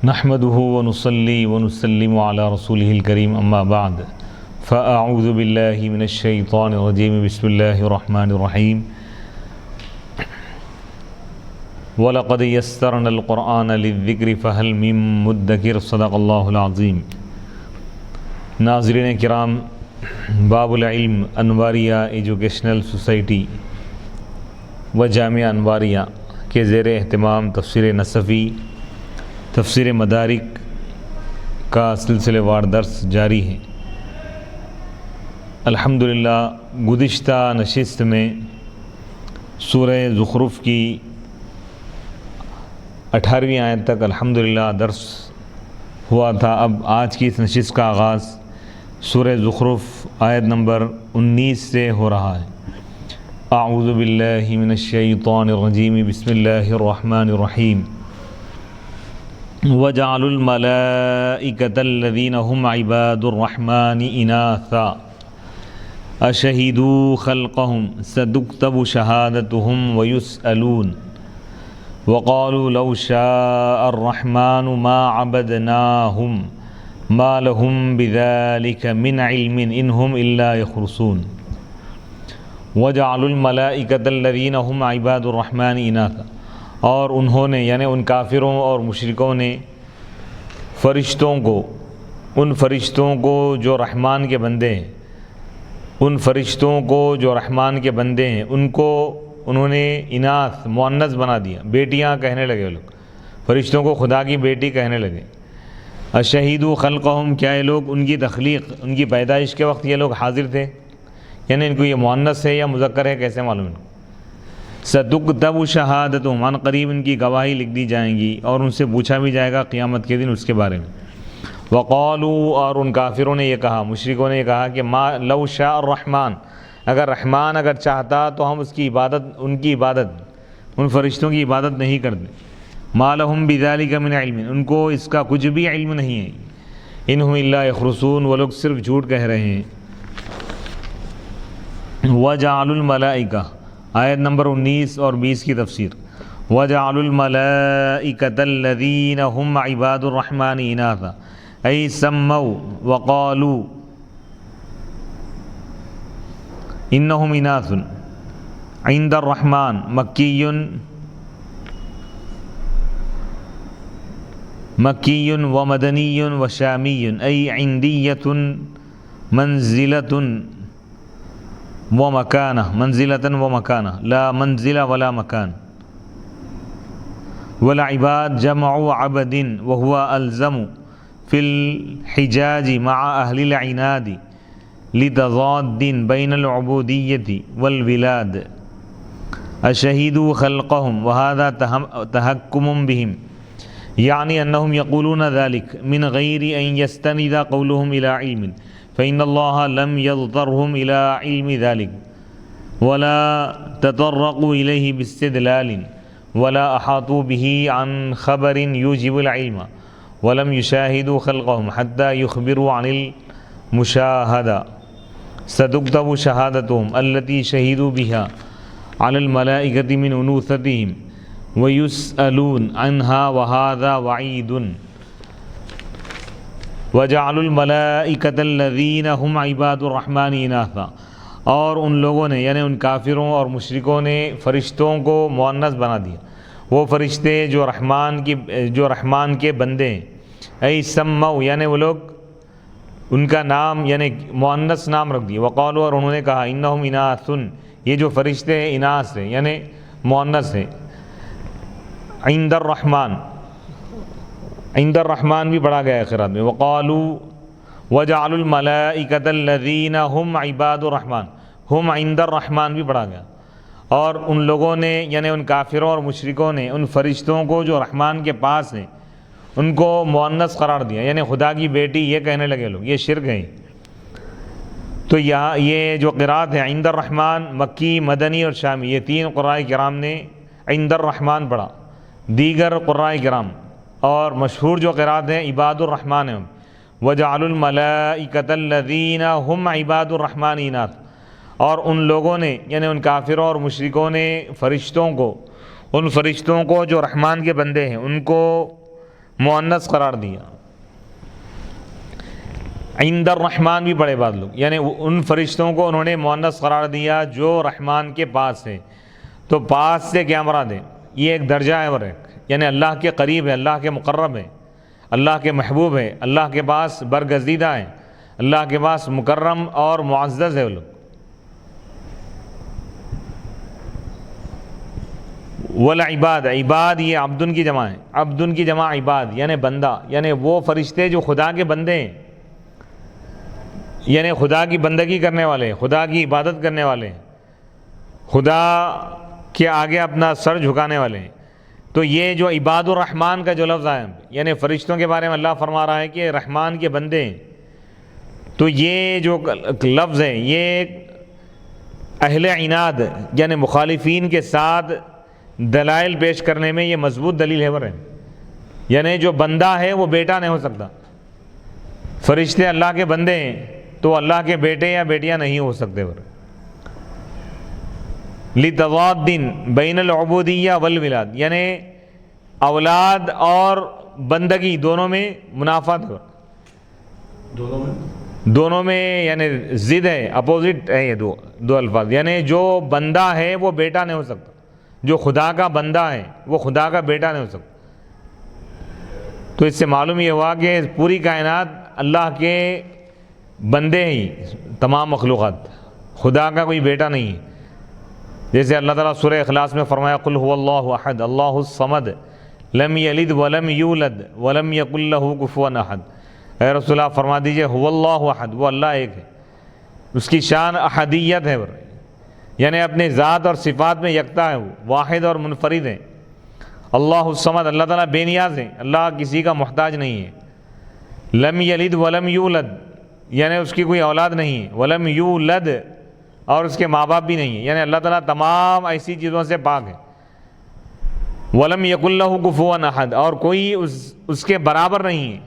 نحمده ونصلي ونسلم على رسوله الكريم اما بعد فاعوذ بالله من الشيطان الرجيم بسم الله الرحمن الرحيم وَلَقَدْ يَسَّرْنَا الْقُرْآنَ لِلذِّكْرِ فَهَلْ مِن مُدَّكِرٍ صدق اللہ العظیم۔ ناظرین کرام، باب العلم انواریہ ایجوکیشنل سوسائٹی و جامعہ انواریہ کے زیر اہتمام تفسیر نصفی تفسیر مدارک کا سلسلہ وار درس جاری ہے۔ الحمدللہ گزشتہ نشست میں سورہ زخرف کی 18ویں آیت تک الحمدللہ درس ہوا تھا۔ اب آج کی اس نشست کا آغاز سورہ زخرف آیت نمبر 19 سے ہو رہا ہے۔ اعوذ باللہ من الشیطان الرجیم بسم اللہ الرحمن الرحیم۔ وَجَعَلُوا الْمَلَائِكَةَ الَّذِينَ هُمْ عِبَادُ الرَّحْمَنِ إِنَاثًا أَشَهِدُوا خَلْقَهُمْ سَتُكْتَبُ شَهَادَتُهُمْ وَيُسْأَلُونَ وَقَالُوا لَوْ شَاءَ الرَّحْمَنُ مَا عَبَدْنَاهُمْ مَا لَهُمْ بِذَلِكَ مِنْ عِلْمٍ إِنْ هُمْ إِلَّا يَخْرُصُونَ۔ وَجَعَلُوا الْمَلَائِكَةَ الَّذِينَ هُمْ عِبَادُ الرَّحْمَنِ إِنَاثًا، اور انہوں نے یعنی ان کافروں اور مشرکوں نے ان فرشتوں کو جو رحمان کے بندے ہیں ان کو انہوں نے اناث مؤنث بنا دیا، بیٹیاں کہنے لگے لوگ، فرشتوں کو خدا کی بیٹی کہنے لگے۔ اشہیدوا خلقہم، کیا یہ لوگ ان کی تخلیق، ان کی پیدائش کے وقت یہ لوگ حاضر تھے؟ یعنی ان کو یہ مؤنث ہے یا مذکر ہے کیسے معلوم؟ ستکتب شہادتہم، عن قریب ان کی گواہی لکھ دی جائیں گی اور ان سے پوچھا بھی جائے گا قیامت کے دن اس کے بارے میں۔ وقالوا، اور ان کافروں نے یہ کہا، مشرکوں نے یہ کہا کہ ما لو شاء الرحمن، اگر رحمان اگر چاہتا تو ہم ان کی عبادت ان فرشتوں کی عبادت نہیں کرتے۔ ما لہم بذلک من علم، ان کو اس کا کچھ بھی علم نہیں ہے۔ ان ہم الا یخرصون، وہ لوگ صرف جھوٹ کہہ رہے ہیں۔ وجعلوا الملائکہ، آیت نمبر 19 اور 20 کی تفسیر۔ وَجَعَلُوا الْمَلَائِكَةَ الَّذِينَ هُمْ عِبَادُ الرَّحْمَنِ إِنَاثًا أَيْ سَمَّوْا وَقَالُوا إِنَّهُمْ إِنَاثٌ عِنْدَ الرَّحْمَنِ مَكِّيٌّ وَمَدَنِيٌّ وَشَامِيٌّ أَيْ عِنْدِيَّةٌ منزلة ومكانة لا منزل ولا مكان۔ والعباد جمع عبد وهو ألزم في الحجاج مع أهل العناد لتضاد بين العبودية والبلاد۔ أشهدوا خلقهم وهذا تهكم بهم، يعني أنهم يقولون ذلك من غير أن يستند قولهم إلى علم، فإن الله لم يضطرهم إلى علم ذلك ولا تطرقوا إليه باستدلال ولا أحاطوا به عن خبر يوجب العلم ولم يشاهدوا خلقهم حتى يخبروا عن المشاهدة۔ ستكتب شهادتهم التي شهدوا بها على الملائكة من أنوثتهم ويسألون عنها وهذا وعيد۔ وَجَعَلُوا الْمَلَائِكَةَ الَّذِينَ هُمْ عِبَادُ الرَّحْمَنِ إِنَاثًا، اور ان لوگوں نے یعنی ان کافروں اور مشرکوں نے فرشتوں کو مؤنث بنا دیا، وہ فرشتے جو رحمان کے بندے ہیں۔ اَيْ سَمَّوْا، یعنی وہ لوگ ان کا نام یعنی مؤنث نام رکھ دیا۔ وقالوا، اور انہوں نے کہا، انہم اناث، یہ جو فرشتے ہیں اناث ہیں یعنی مؤنث ہیں۔ عند الرحمن، عند الرحمن بھی پڑھا گیا ہے قرات میں۔ وقالوا وجعلوا الملائکۃ الذین هم عباد الرحمن، ہم عند الرحمن بھی پڑھا گیا۔ اور ان لوگوں نے یعنی ان کافروں اور مشرکوں نے ان فرشتوں کو جو رحمان کے پاس ہیں ان کو مؤنث قرار دیا، یعنی خدا کی بیٹی یہ کہنے لگے لوگ، یہ شرک ہے۔ تو یہاں یہ جو قرات ہے عند الرحمن، مکی، مدنی اور شامی، یہ تین قراء کرام نے عند الرحمن پڑھا۔ دیگر قراء کرام اور مشہور جو قرات ہیں عباد الرحمن ہیں۔ وَجَعَلُوا الْمَلَائِكَةَ الَّذِينَ هُمْ عِبَادُ الرَّحْمَنِ إِنَاثًا، اور ان لوگوں نے یعنی ان کافروں اور مشرکوں نے ان فرشتوں کو جو رحمان کے بندے ہیں ان کو مؤنث قرار دیا۔ عند الرحمن بھی پڑھے بعض لوگ، یعنی ان فرشتوں کو انہوں نے مؤنث قرار دیا جو رحمان کے پاس ہے۔ تو پاس سے کیا مراد ہے؟ یہ ایک درجہ ہے، اور یعنی اللہ کے قریب ہے، اللہ کے مقرب ہے، اللہ کے محبوب ہے، اللہ کے پاس برگزیدہ ہے، اللہ کے پاس مکرم اور معزز ہے وہ لوگ۔ والعباد، عباد یہ عبدن کی جمع ہے، عبدن کی جمع عباد یعنی بندہ، یعنی وہ فرشتے جو خدا کے بندے ہیں، یعنی خدا کی بندگی کرنے والے، خدا کی عبادت کرنے والے، خدا کے آگے اپنا سر جھکانے والے ہیں۔ تو یہ جو عباد الرحمن کا جو لفظ ہے، یعنی فرشتوں کے بارے میں اللہ فرما رہا ہے کہ رحمان کے بندے ہیں، تو یہ جو لفظ ہے یہ اہل عناد یعنی مخالفین کے ساتھ دلائل پیش کرنے میں یہ مضبوط دلیل ہے، یعنی جو بندہ ہے وہ بیٹا نہیں ہو سکتا۔ فرشتے اللہ کے بندے ہیں تو اللہ کے بیٹے یا بیٹیاں نہیں ہو سکتے۔ لتضاد بین العبودیہ والولاد، یعنی اولاد اور بندگی دونوں میں منافات ہے، دونوں میں یعنی ضد ہے، اپوزٹ ہے یہ دو الفاظ، یعنی جو بندہ ہے وہ بیٹا نہیں ہو سکتا، جو خدا کا بندہ ہے وہ خدا کا بیٹا نہیں ہو سکتا۔ تو اس سے معلوم یہ ہوا کہ پوری کائنات اللہ کے بندے ہی، تمام مخلوقات، خدا کا کوئی بیٹا نہیں ہے۔ جیسے اللہ تعالیٰ سورہ اخلاص میں فرمایا قل هو اللہ احد اللہ الصمد لم یلد ولم یولد ولم یکن لہ کفوا احد۔ اے رسول اللہ فرما دیجئے هو اللہ احد، وہ اللہ ایک ہے، اس کی شان احدیت ہے، یعنی اپنے ذات اور صفات میں یکتا ہے، وہ واحد اور منفرد ہے۔ اللہ الصمد، اللہ تعالیٰ بے نیاز ہے، اللہ کسی کا محتاج نہیں ہے۔ لم یلد ولم یولد، یعنی اس کی کوئی اولاد نہیں ہے، ولم یولد، اور اس کے ماں باپ بھی نہیں ہے، یعنی اللہ تعالیٰ تمام ایسی چیزوں سے پاک ہے۔ ولم یکن لہ کفوا احد، اور کوئی اس کے برابر نہیں ہے،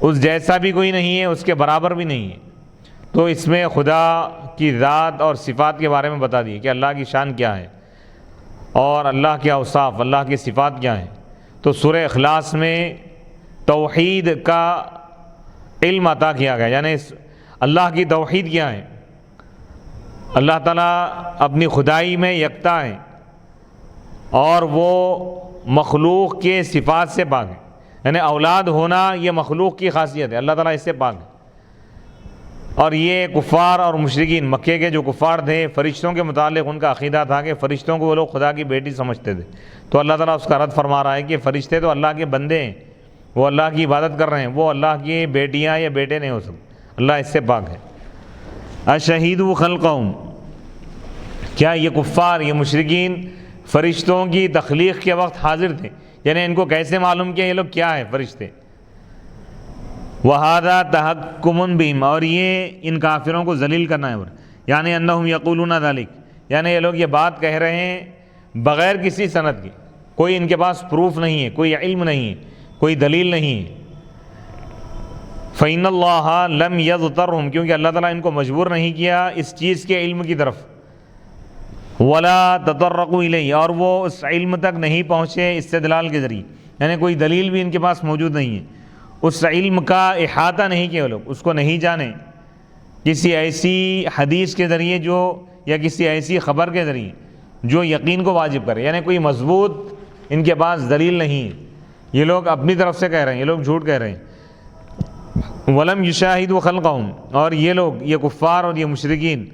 اس جیسا بھی کوئی نہیں ہے، اس کے برابر بھی نہیں ہے۔ تو اس میں خدا کی ذات اور صفات کے بارے میں بتا دیے کہ اللہ کی شان کیا ہے اور اللہ کے اوصاف، اللہ کی صفات کیا ہیں۔ تو سورہ اخلاص میں توحید کا علم عطا کیا گیا، یعنی اللہ کی توحید کیا ہے، اللہ تعالیٰ اپنی خدائی میں یکتا ہے اور وہ مخلوق کے صفات سے پاک ہے، یعنی اولاد ہونا یہ مخلوق کی خاصیت ہے، اللہ تعالیٰ اس سے پاک ہے۔ اور یہ کفار اور مشرکین مکے کے جو کفار تھے، فرشتوں کے متعلق ان کا عقیدہ تھا کہ فرشتوں کو وہ لوگ خدا کی بیٹی سمجھتے تھے، تو اللہ تعالیٰ اس کا رد فرما رہا ہے کہ فرشتے تو اللہ کے بندے ہیں، وہ اللہ کی عبادت کر رہے ہیں، وہ اللہ کی بیٹیاں یا بیٹے نہیں ہو سکتے، اللہ اس سے پاک ہے۔ اشہیدوا خلقہم، کیا یہ کفار، یہ مشرکین فرشتوں کی تخلیق کے وقت حاضر تھے؟ یعنی ان کو کیسے معلوم کیا یہ لوگ کیا ہے فرشتے؟ وَهَذَا تَحَكُّمٌ بِهِمْ، اور یہ ان کافروں کو ذلیل کرنا ہے، یعنی انہم یقولون ذلک، یعنی یہ لوگ یہ بات کہہ رہے ہیں بغیر کسی سند کے، کوئی ان کے پاس پروف نہیں ہے، کوئی علم نہیں ہے، کوئی دلیل نہیں ہے۔ فَإِنَّ اللَّهَ لَمْ يَضْطَرْهُمْ، کیونکہ اللہ تعالیٰ ان کو مجبور نہیں کیا اس چیز کے علم کی طرف، وَلَا تَطَرَّقُوا إِلَيْهِ، اور وہ اس علم تک نہیں پہنچے استدلال کے ذریعے، یعنی کوئی دلیل بھی ان کے پاس موجود نہیں ہے، اس علم کا احاطہ نہیں کیا وہ لوگ، اس کو نہیں جانے کسی ایسی حدیث کے ذریعے جو، یا کسی ایسی خبر کے ذریعے جو یقین کو واجب کرے، یعنی کوئی مضبوط ان کے پاس دلیل نہیں ہے، یہ لوگ اپنی طرف سے کہہ رہے ہیں، یہ لوگ جھوٹ کہہ رہے ہیں۔ وَلَمْ يُشَاهِدُوا خَلْقَهُمْ، اور یہ لوگ، یہ کفار اور یہ مشرکین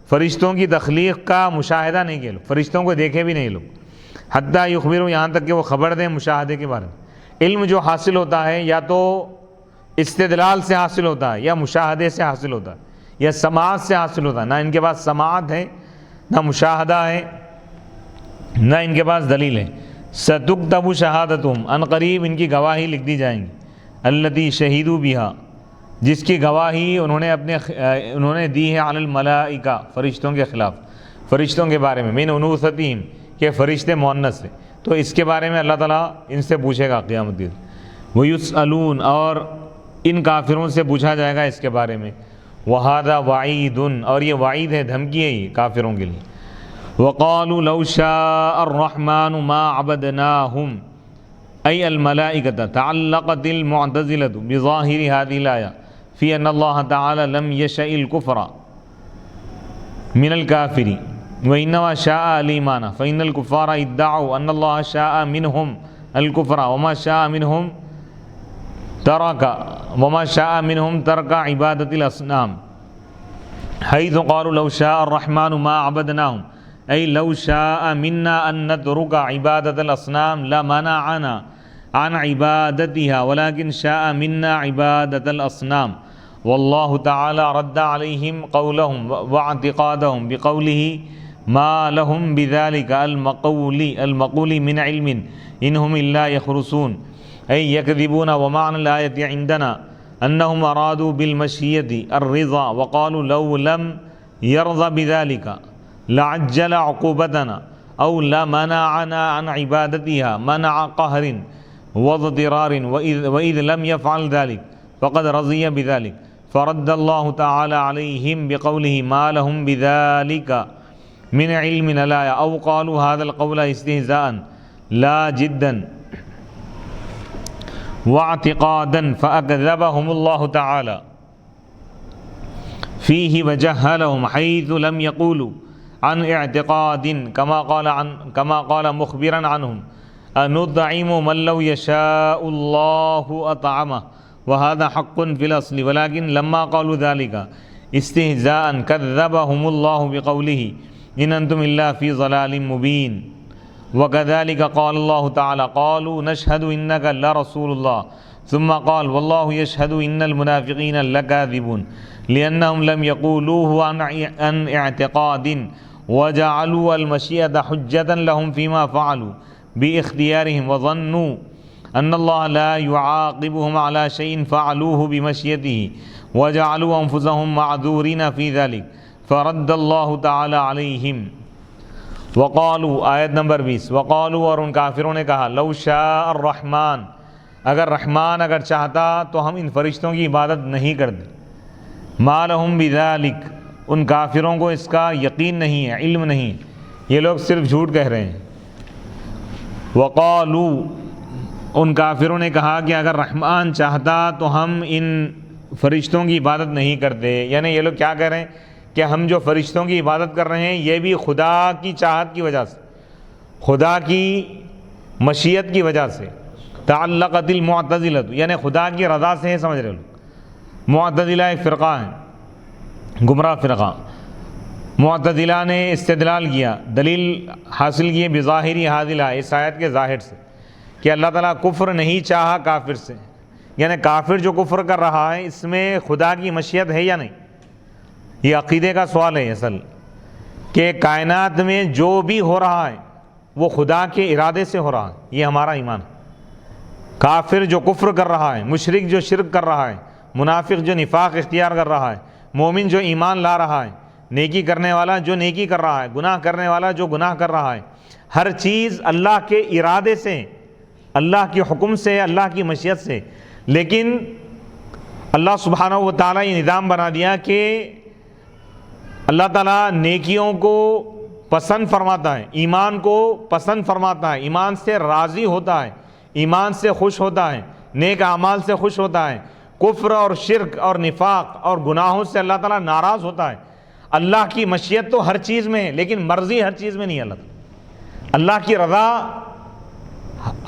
فرشتوں کی تخلیق کا مشاہدہ نہیں کیا، فرشتوں کو دیکھے بھی نہیں لوگ، حتیٰ یخبروا، یہاں تک کہ وہ خبر دیں مشاہدے کے بارے میں۔ علم جو حاصل ہوتا ہے یا تو استدلال سے حاصل ہوتا ہے، یا مشاہدے سے حاصل ہوتا ہے، یا سماعت سے حاصل ہوتا ہے، نہ ان کے پاس سماعت ہے، نہ مشاہدہ ہے، نہ ان کے پاس دلیل ہے۔ سَتُكْتَبُ شَهَادَتُهُمْ، ان قریب ان کی گواہی لکھ دی جائیں گی، الَّتِي شَهِدُوا بِهَا، جس کی گواہی انہوں نے دی ہے علی الملائکہ، فرشتوں کے خلاف، فرشتوں کے بارے میں، من انوثتہم، کہ فرشتے مؤنث ہیں، تو اس کے بارے میں اللہ تعالیٰ ان سے پوچھے گا قیامت کے دن۔ وَيُسْأَلُونَ، اور ان کافروں سے پوچھا جائے گا اس کے بارے میں۔ وَهَذَا وَعِيدٌ، اور یہ وعید ہے، دھمکی ہے یہ کافروں کے لیے۔ وَقَالُوا لَوْ شَاءَ الرَّحْمَنُ مَا عَبَدْنَاهُمْ، أي الملائكة تعلقت المعتزلة بظاهر هذه الآية في أن الله تعالى لم يشأ الكفر من الكافر وإنما شاء الإيمان، فإن الكفار ادعوا أن الله شاء منهم الكفر وما شاء منهم ترك عبادة الأصنام، حيث قالوا لو شاء الرحمن ما عبدناهم، أي لو شاء منا أن نترك عبادة الأصنام لمنعنا عن عبادتها ولكن شاء منا عبادة الأصنام. والله تعالى رد عليهم قولهم واعتقادهم بقوله ما لهم بذلك المقول من علم إنهم إلا يخرصون، أي يكذبون. ومعنى الآية عندنا أنهم أرادوا بالمشيئة الرضا وقالوا لو لم يرضى بذلك لعجل عقوبتنا أو لمنعنا عن عبادتها منع قهر واضطرار، وإذ لم يفعل ذلك فقد رضي بذلك، فرد الله تعالى عليهم بقوله ما لهم بذلك من علم الآية، أو قالوا هذا القول استهزاء لا جدا واعتقادا، فأكذبهم الله تعالى فيه وجهلهم حيث لم يقولوا عن اعتقاد كما قال مخبرا عنهم أنطعم من لو يشاء الله أطعمه، وهذا حق في الأصل، ولكن لما قالوا ذلك استهزاء كذبهم الله بقوله إن أنتم إلا في ضلال مبين. وكذلك قال الله تعالى قالوا نشهد إنك لرسول الله، ثم قال والله يشهد إن المنافقين لكاذبون، لأنهم لم يقولوه عن اعتقاد وجعلوا المشيئة حجة لهم فيما فعلوا باختيارهم، وظنوا أن الله لا يعاقبهم على شيء فعلوه بمشيئته وجعلوا أنفسهم معذورين في ذلك، فرد اللہ تعالی علیہم. وقالوا آیت نمبر 20 وقالوا، اور ان کافروں نے کہا لو شاء الرحمن، اگر رحمان اگر چاہتا تو ہم ان فرشتوں کی عبادت نہیں کرتے. ما لهم بذلک، ان کافروں کو اس کا یقین نہیں ہے، علم نہیں، یہ لوگ صرف جھوٹ کہہ رہے ہیں. وقالوا، ان کافروں نے کہا کہ اگر رحمان چاہتا تو ہم ان فرشتوں کی عبادت نہیں کرتے. یعنی یہ لوگ کیا کہہ رہے ہیں کہ ہم جو فرشتوں کی عبادت کر رہے ہیں یہ بھی خدا کی چاہت کی وجہ سے، خدا کی مشیت کی وجہ سے. تعلقت المعتزلہ، یعنی خدا کی رضا سے ہے، سمجھ رہے ہو. معتزلہ ایک فرقہ ہے، گمراہ فرقہ. معتزلہ نے استدلال کیا، دلیل حاصل کی بظاہری حاضل ہے، اس آیت کے ظاہر سے، کہ اللہ تعالیٰ کفر نہیں چاہا کافر سے. یعنی کافر جو کفر کر رہا ہے اس میں خدا کی مشیت ہے یا نہیں. یہ عقیدے کا سوال ہے اصل، کہ کائنات میں جو بھی ہو رہا ہے وہ خدا کے ارادے سے ہو رہا ہے. یہ ہمارا ایمان ہے. کافر جو کفر کر رہا ہے، مشرک جو شرک کر رہا ہے، منافق جو نفاق اختیار کر رہا ہے، مومن جو ایمان لا رہا ہے، نیکی کرنے والا جو نیکی کر رہا ہے، گناہ کرنے والا جو گناہ کر رہا ہے، ہر چیز اللہ کے ارادے سے، اللہ کے حکم سے، اللہ کی مشیت سے. لیکن اللہ سبحانہ و تعالیٰ یہ نظام بنا دیا کہ اللہ تعالیٰ نیکیوں کو پسند فرماتا ہے، ایمان کو پسند فرماتا ہے، ایمان سے راضی ہوتا ہے، ایمان سے خوش ہوتا ہے، نیک اعمال سے خوش ہوتا ہے. کفر اور شرک اور نفاق اور گناہوں سے اللہ تعالیٰ ناراض ہوتا ہے. اللہ کی مشیت تو ہر چیز میں ہے لیکن مرضی ہر چیز میں نہیں ہے. اللہ کی رضا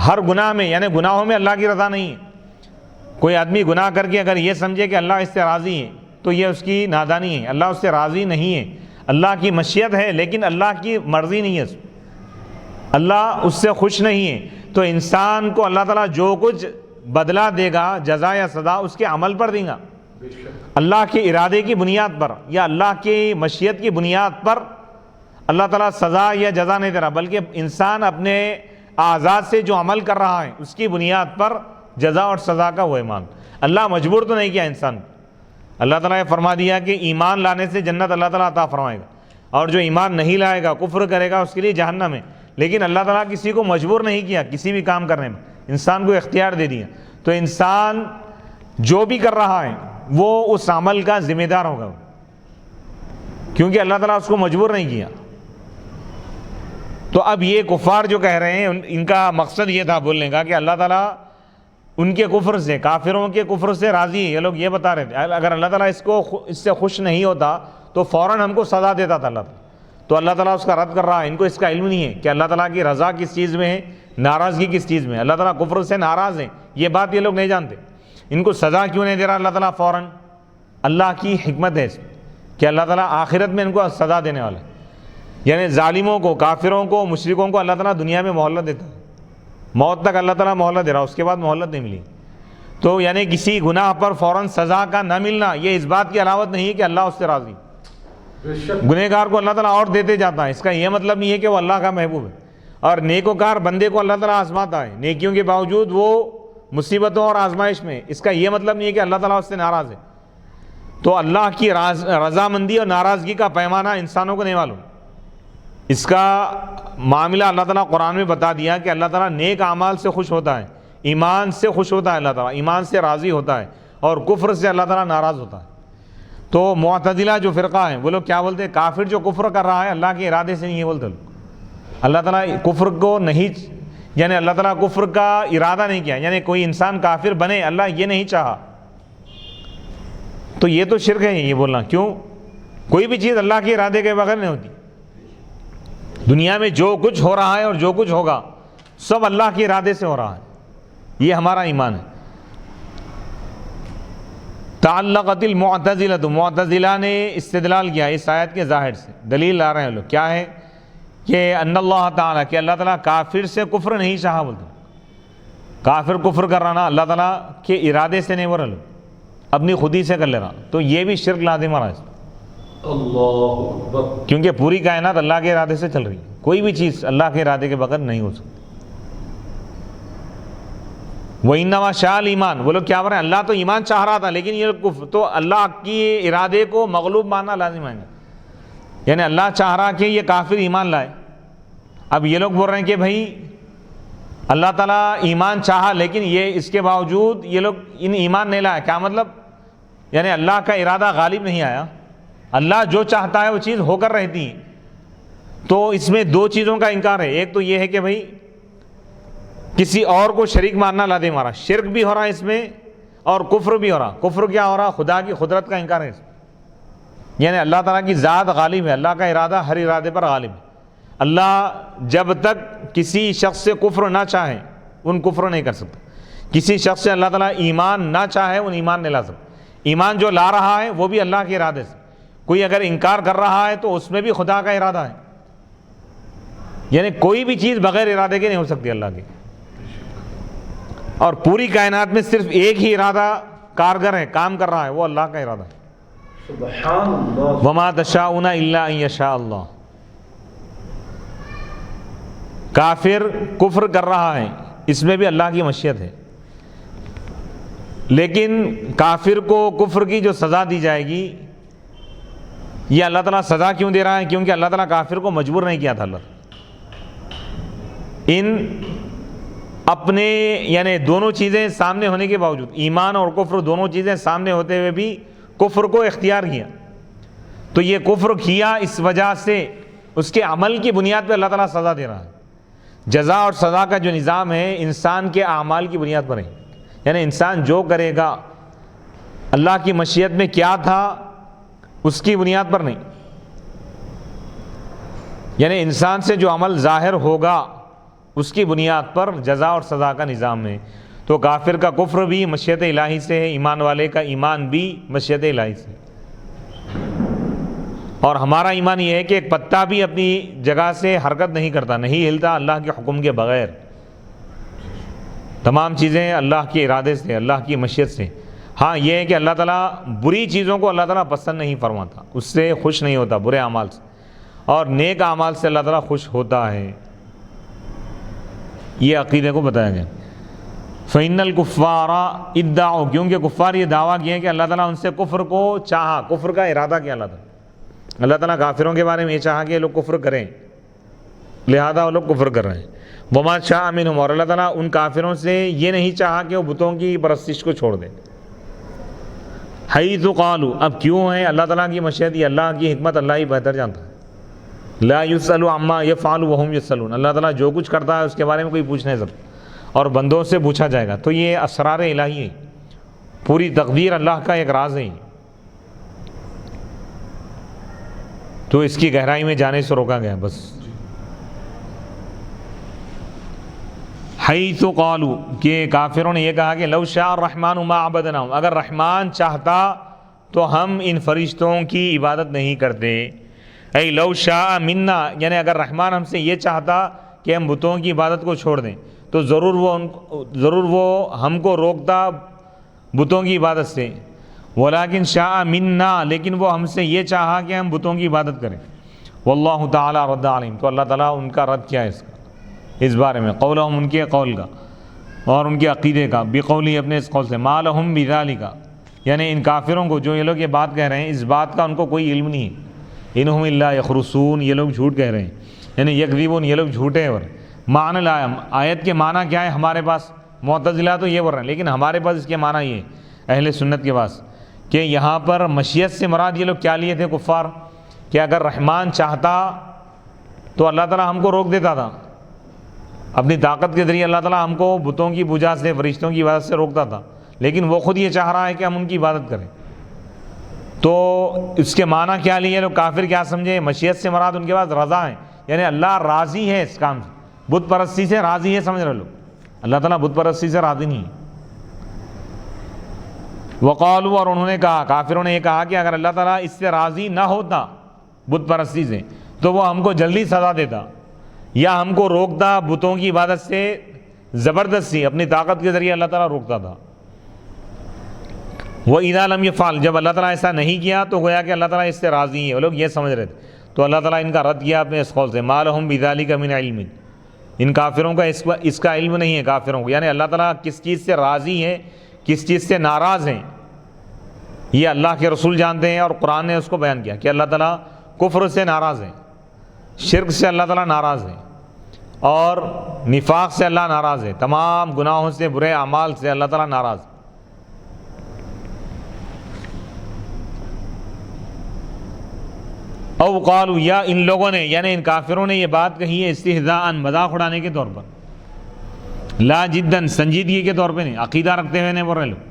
ہر گناہ میں، یعنی گناہوں میں اللہ کی رضا نہیں ہے. کوئی آدمی گناہ کر کے اگر یہ سمجھے کہ اللہ اس سے راضی ہے تو یہ اس کی نادانی ہے. اللہ اس سے راضی نہیں ہے. اللہ کی مشیت ہے لیکن اللہ کی مرضی نہیں ہے، اللہ اس سے خوش نہیں ہے. تو انسان کو اللہ تعالیٰ جو کچھ بدلہ دے گا، جزا یا سزا، اس کے عمل پر دے گا. اللہ کے ارادے کی بنیاد پر یا اللہ کی مشیت کی بنیاد پر اللہ تعالیٰ سزا یا جزا نہیں دے رہا، بلکہ انسان اپنے اعضاء سے جو عمل کر رہا ہے اس کی بنیاد پر جزا اور سزا کا وہ ایمان. اللہ مجبور تو نہیں کیا انسان. اللہ تعالیٰ نے فرما دیا کہ ایمان لانے سے جنت اللہ تعالیٰ عطا فرمائے گا، اور جو ایمان نہیں لائے گا، کفر کرے گا، اس کے لیے جہنم ہے. لیکن اللہ تعالیٰ کسی کو مجبور نہیں کیا کسی بھی کام کرنے میں، انسان کو اختیار دے دیا. تو انسان جو بھی کر رہا ہے وہ اس عمل کا ذمہ دار ہوگا، کیونکہ اللہ تعالیٰ اس کو مجبور نہیں کیا. تو اب یہ کفار جو کہہ رہے ہیں ان کا مقصد یہ تھا بولنے کا کہ اللہ تعالیٰ ان کے کفر سے، کافروں کے کفر سے راضی ہے. یہ لوگ یہ بتا رہے تھے اگر اللہ تعالیٰ اس سے خوش نہیں ہوتا تو فوراً ہم کو سزا دیتا تھا اللہ تعالیٰ. تو اللہ تعالیٰ اس کا رد کر رہا ہے. ان کو اس کا علم نہیں ہے کہ اللہ تعالیٰ کی رضا کس چیز میں ہے، ناراضگی کس چیز میں ہے. اللہ تعالیٰ کفر سے ناراض ہیں، یہ بات یہ لوگ نہیں جانتے. ان کو سزا کیوں نہیں دے رہا اللہ تعالیٰ فوراً؟ اللہ کی حکمت ہے اس میں کہ اللہ تعالیٰ آخرت میں ان کو سزا دینے والا ہے. یعنی ظالموں کو، کافروں کو، مشرکوں کو اللہ تعالیٰ دنیا میں مہلت دیتا ہے. موت تک اللہ تعالیٰ مہلت دے رہا، اس کے بعد مہلت نہیں ملی. تو یعنی کسی گناہ پر فوراً سزا کا نہ ملنا یہ اس بات کی علامت نہیں ہے کہ اللہ اس سے راضی. گنہگار کو اللہ تعالیٰ اور دیتے جاتا ہے، اس کا یہ مطلب نہیں ہے کہ وہ اللہ کا محبوب ہے. اور نیکوکار بندے کو اللہ تعالیٰ آزماتا ہے، نیکیوں کے باوجود وہ مصیبتوں اور آزمائش میں، اس کا یہ مطلب نہیں ہے کہ اللہ تعالیٰ اس سے ناراض ہے. تو اللہ کی رضامندی اور ناراضگی کا پیمانہ انسانوں کو نہیں معلوم. اس کا معاملہ اللہ تعالیٰ قرآن میں بتا دیا کہ اللہ تعالیٰ نیک اعمال سے خوش ہوتا ہے، ایمان سے خوش ہوتا ہے، اللہ تعالیٰ ایمان سے راضی ہوتا ہے، اور کفر سے اللہ تعالیٰ ناراض ہوتا ہے. تو معتزلہ جو فرقہ ہیں وہ لوگ کیا بولتے ہیں؟ کافر جو کفر کر رہا ہے اللہ کے ارادے سے نہیں ہے بولتے لوگ. اللہ تعالیٰ کفر کو نہیں، یعنی اللہ تعالیٰ کفر کا ارادہ نہیں کیا، یعنی کوئی انسان کافر بنے اللہ یہ نہیں چاہا. تو یہ تو شرک ہے یہ بولنا. کیوں؟ کوئی بھی چیز اللہ کے ارادے کے بغیر نہیں ہوتی. دنیا میں جو کچھ ہو رہا ہے اور جو کچھ ہوگا سب اللہ کے ارادے سے ہو رہا ہے. یہ ہمارا ایمان ہے. تعلقت المعتزلہ، معتزلہ نے استدلال کیا اس آیت کے ظاہر سے. دلیل لا رہے ہیں لوگ، کیا ہے کہ ان اللہ تعالیٰ، کہ اللہ تعالیٰ کافر سے کفر نہیں چاہا. بولتے کافر کفر کر رہا نا اللہ تعالیٰ کے ارادے سے نہیں، وہ اپنی خودی سے کر لے رہا. تو یہ بھی شرک لازم آ رہا ہے، اللہ اکبر. کیونکہ پوری کائنات اللہ کے ارادے سے چل رہی ہے. کوئی بھی چیز اللہ کے ارادے کے بغیر نہیں ہو سکتی. وَإِنَّمَا شَاءَ الْإِيمَانَ، وہ لوگ کیا بول رہے ہیں؟ اللہ تو ایمان چاہ رہا تھا لیکن یہ کفر، تو اللہ کی ارادے کو مغلوب ماننا لازم ہے. یعنی اللہ چاہ رہا کہ یہ کافر ایمان لائے. اب یہ لوگ بول رہے ہیں کہ بھائی اللہ تعالیٰ ایمان چاہا لیکن یہ اس کے باوجود یہ لوگ ایمان نہیں لائے. کیا مطلب؟ یعنی اللہ کا ارادہ غالب نہیں آیا. اللہ جو چاہتا ہے وہ چیز ہو کر رہتی ہے. تو اس میں دو چیزوں کا انکار ہے. ایک تو یہ ہے کہ بھائی کسی اور کو شریک ماننا لازم آ رہا، شرک بھی ہو رہا ہے اس میں اور کفر بھی ہو رہا. کفر کیا ہو رہا؟ خدا کی قدرت کا انکار ہے. یعنی اللہ تعالیٰ کی ذات غالب ہے، اللہ کا ارادہ ہر ارادے پر غالب ہے. اللہ جب تک کسی شخص سے کفر نہ چاہے ان کفر نہیں کر سکتا. کسی شخص سے اللہ تعالیٰ ایمان نہ چاہے ان ایمان نہیں لا سکتا. ایمان جو لا رہا ہے وہ بھی اللہ کے ارادے سے. کوئی اگر انکار کر رہا ہے تو اس میں بھی خدا کا ارادہ ہے. یعنی کوئی بھی چیز بغیر ارادے کے نہیں ہو سکتی اللہ کے. اور پوری کائنات میں صرف ایک ہی ارادہ کارگر ہے، کام کر رہا ہے، وہ اللہ کا ارادہ ہے. سبحان اللہ. وما تشاءون الا ان یشاء اللہ. کافر کفر کر رہا ہے اس میں بھی اللہ کی مشیت ہے. لیکن کافر کو کفر کی جو سزا دی جائے گی یہ اللہ تعالیٰ سزا کیوں دے رہا ہے؟ کیونکہ اللہ تعالیٰ کافر کو مجبور نہیں کیا تھا. اللہ ان اپنے یعنی دونوں چیزیں سامنے ہونے کے باوجود، ایمان اور کفر دونوں چیزیں سامنے ہوتے ہوئے بھی کفر کو اختیار کیا. تو یہ کفر کیا اس وجہ سے اس کے عمل کی بنیاد پہ اللہ تعالیٰ سزا دے رہا ہے. جزا اور سزا کا جو نظام ہے انسان کے اعمال کی بنیاد پر ہے. یعنی انسان جو کرے گا اللہ کی مشیت میں کیا تھا اس کی بنیاد پر نہیں. یعنی انسان سے جو عمل ظاہر ہوگا اس کی بنیاد پر جزا اور سزا کا نظام ہے. تو کافر کا کفر بھی مشیت الہی سے ہے، ایمان والے کا ایمان بھی مشیت الہی سے. اور ہمارا ایمان یہ ہے کہ ایک پتا بھی اپنی جگہ سے حرکت نہیں کرتا، نہیں ہلتا اللہ کے حکم کے بغیر. تمام چیزیں اللہ کے ارادے سے، اللہ کی مشیت سے. ہاں یہ ہے کہ اللہ تعالیٰ بری چیزوں کو اللہ تعالیٰ پسند نہیں فرماتا، اس سے خوش نہیں ہوتا، برے اعمال سے. اور نیک اعمال سے اللہ تعالیٰ خوش ہوتا ہے. یہ عقیدے کو بتایا گیا. فَإِنَّ الْكُفَّارَ ادعوا، کیونکہ کفار یہ دعویٰ کیا کہ اللہ تعالیٰ ان سے کفر کو چاہا، کفر کا ارادہ کیا اللہ تعالیٰ کافروں کے بارے میں یہ چاہا کہ یہ لوگ کفر کریں، لہذا وہ لوگ کفر کر رہے ہیں. وَمَا شَاءَ مِنْهُمْ، اور اللہ تعالیٰ ان کافروں سے یہ نہیں چاہا کہ وہ بتوں کی پرستش کو چھوڑ دیں. حَيْثُ قَالُوا، اب کیوں ہے اللہ تعالیٰ کی مشیت، یہ اللہ کی حکمت اللہ ہی بہتر جانتا ہے. لا یسأل عما یفعل وهم یسألون، اللہ تعالیٰ جو کچھ کرتا ہے اس کے بارے میں کوئی پوچھ نہیں سکتا، اور بندوں سے پوچھا جائے گا۔ تو یہ اسرار الہی ہے، پوری تقدیر اللہ کا ایک راز ہے، تو اس کی گہرائی میں جانے سے روکا گیا بس۔ حیث قالوا، کہ کافروں نے یہ کہا کہ لو شاء الرحمن ما عبدناہم، اگر رحمان چاہتا تو ہم ان فرشتوں کی عبادت نہیں کرتے۔ اے لو شاء منا، یعنی اگر رحمان ہم سے یہ چاہتا کہ ہم بتوں کی عبادت کو چھوڑ دیں تو ضرور وہ ہم کو روکتا بتوں کی عبادت سے۔ ولیکن شاء منا، لیکن وہ ہم سے یہ چاہا کہ ہم بتوں کی عبادت کریں۔ واللہ تعالی رد علیہم، تو اللہ تعالیٰ ان کا رد کیا ہے اس بارے میں، قولہم، ان کے قول کا اور ان کے عقیدے کا، بقولی، اپنے اس قول سے، ما لہم بذالک، یعنی ان کافروں کو جو یہ لوگ یہ بات کہہ رہے ہیں اس بات کا ان کو کوئی علم نہیں ہے۔ انہم الا یخرصون، یہ لوگ جھوٹ کہہ رہے ہیں، یعنی یکذبون، یہ لوگ جھوٹے ہیں۔ اور معنی الآیہ، آیت کے معنی کیا ہے ہمارے پاس؟ معتزلہ تو یہ بول رہے ہیں، لیکن ہمارے پاس اس کے معنی یہ ہے، اہل سنت کے پاس، کہ یہاں پر مشیت سے مراد یہ لوگ کیا لیے تھے کفار، کہ اگر رحمان چاہتا تو اللہ تعالیٰ ہم کو روک دیتا تھا، اپنی طاقت کے ذریعے اللہ تعالیٰ ہم کو بتوں کی پوجا سے، فرشتوں کی عبادت سے روکتا تھا، لیکن وہ خود یہ چاہ رہا ہے کہ ہم ان کی عبادت کریں۔ تو اس کے معنی کیا لیے لوگ کافر، کیا سمجھے؟ مشیت سے مراد ان کے پاس رضا ہے، یعنی اللہ راضی ہے اس کام سے، بت پرستی سے راضی ہے سمجھ رہے لوگ، اللہ تعالیٰ بت پرستی سے راضی نہیں ہے۔ وقالوا، اور انہوں نے کہا، کافروں نے یہ کہا کہ اگر اللہ تعالیٰ اس سے راضی نہ ہوتا بت پرستی سے تو وہ ہم کو جلدی سزا دیتا، یا ہم کو روکتا بتوں کی عبادت سے زبردستی، اپنی طاقت کے ذریعے اللہ تعالیٰ روکتا تھا۔ وَإِذَا لَمْ يَفْعَلْ، جب اللہ تعالیٰ ایسا نہیں کیا تو گویا کہ اللہ تعالیٰ اس سے راضی ہے، وہ لوگ یہ سمجھ رہے تھے، تو اللہ تعالیٰ ان کا رد کیا اپنے اس قول سے، مَا لَهُمْ بِذَلِكَ مِنْ عِلْمٍ، ان کافروں کا اس کا علم نہیں ہے کافروں کو، یعنی اللہ تعالیٰ کس چیز سے راضی ہے، کس چیز سے ناراض ہیں، یہ اللہ کے رسول جانتے ہیں، اور قرآن نے اس کو بیان کیا کہ اللہ تعالیٰ کفر سے ناراض ہے، شرک سے اللہ تعالیٰ ناراض ہے، اور نفاق سے اللہ ناراض ہے، تمام گناہوں سے، برے اعمال سے اللہ تعالیٰ ناراض ہے۔ او قالوا، یا ان لوگوں نے، یعنی ان کافروں نے یہ بات کہی ہے استہزاء، مذاق اڑانے کے طور پر، لا جداً، سنجیدگی کے طور پہ نہیں، عقیدہ رکھتے ہوئے نہیں بول رہے لوگ۔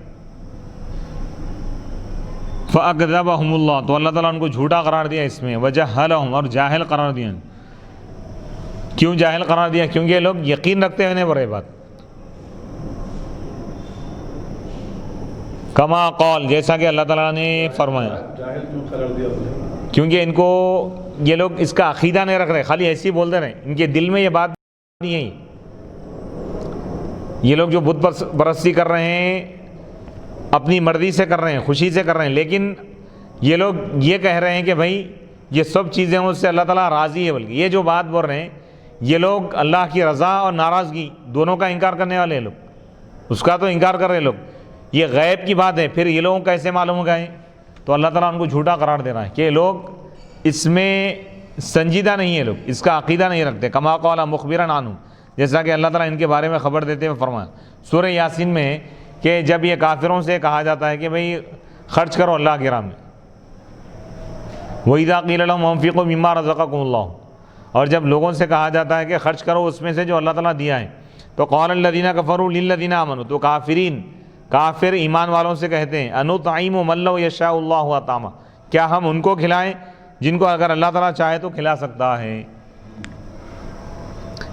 فَأَكْذَبَهُمُ اللَّهُ، تو اللہ تعالیٰ ان کو جھوٹا قرار دیا اس میں، وَجَهَّلَهُمْ، اور جاہل قرار دیا۔ کیوں جاہل قرار دیا؟ کیونکہ یہ لوگ یقین رکھتے ہوئے نہیں بول رہے بات۔ کما قال، جیسا کہ اللہ تعالیٰ نے فرمایا، جاہل کیوں قرار دیا؟ کیونکہ ان کو یہ لوگ اس کا عقیدہ نہیں رکھ رہے، خالی ایسے ہی بولتے رہے، ان کے دل میں یہ بات نہیں ہے۔ یہ لوگ جو بت پرستی کر رہے ہیں اپنی مرضی سے کر رہے ہیں، خوشی سے کر رہے ہیں، لیکن یہ لوگ یہ کہہ رہے ہیں کہ بھائی یہ سب چیزیں اس سے اللہ تعالیٰ راضی ہے، بلکہ یہ جو بات بول رہے ہیں یہ لوگ اللہ کی رضا اور ناراضگی دونوں کا انکار کرنے والے لوگ، اس کا تو انکار کر رہے لوگ، یہ غیب کی بات ہے، پھر یہ لوگوں کو کیسے معلوم ہو گئے؟ تو اللہ تعالیٰ ان کو جھوٹا قرار دے رہا ہے کہ یہ لوگ اس میں سنجیدہ نہیں ہے، لوگ اس کا عقیدہ نہیں رکھتے۔ کما قال مخبرا عنہ، جیسا کہ اللہ تعالیٰ ان کے بارے میں خبر دیتے ہوئے فرمایا سورہ یاسین میں کہ جب یہ کافروں سے کہا جاتا ہے کہ بھئی خرچ کرو اللہ کی راہ میں، وَإِذَا قِيلَ لَهُمْ أَنفِقُوا مِمَّا رَزَقَكُمُ اللَّهُ، اور جب لوگوں سے کہا جاتا ہے کہ خرچ کرو اس میں سے جو اللہ تعالیٰ دیا ہے، تو قال الذین کفروا للذین آمنوا، تو کافر ایمان والوں سے کہتے ہیں انطعم من لو یشاء اللہ اطعمہ، کیا ہم ان کو کھلائیں جن کو اگر اللہ تعالیٰ چاہے تو کھلا سکتا ہے۔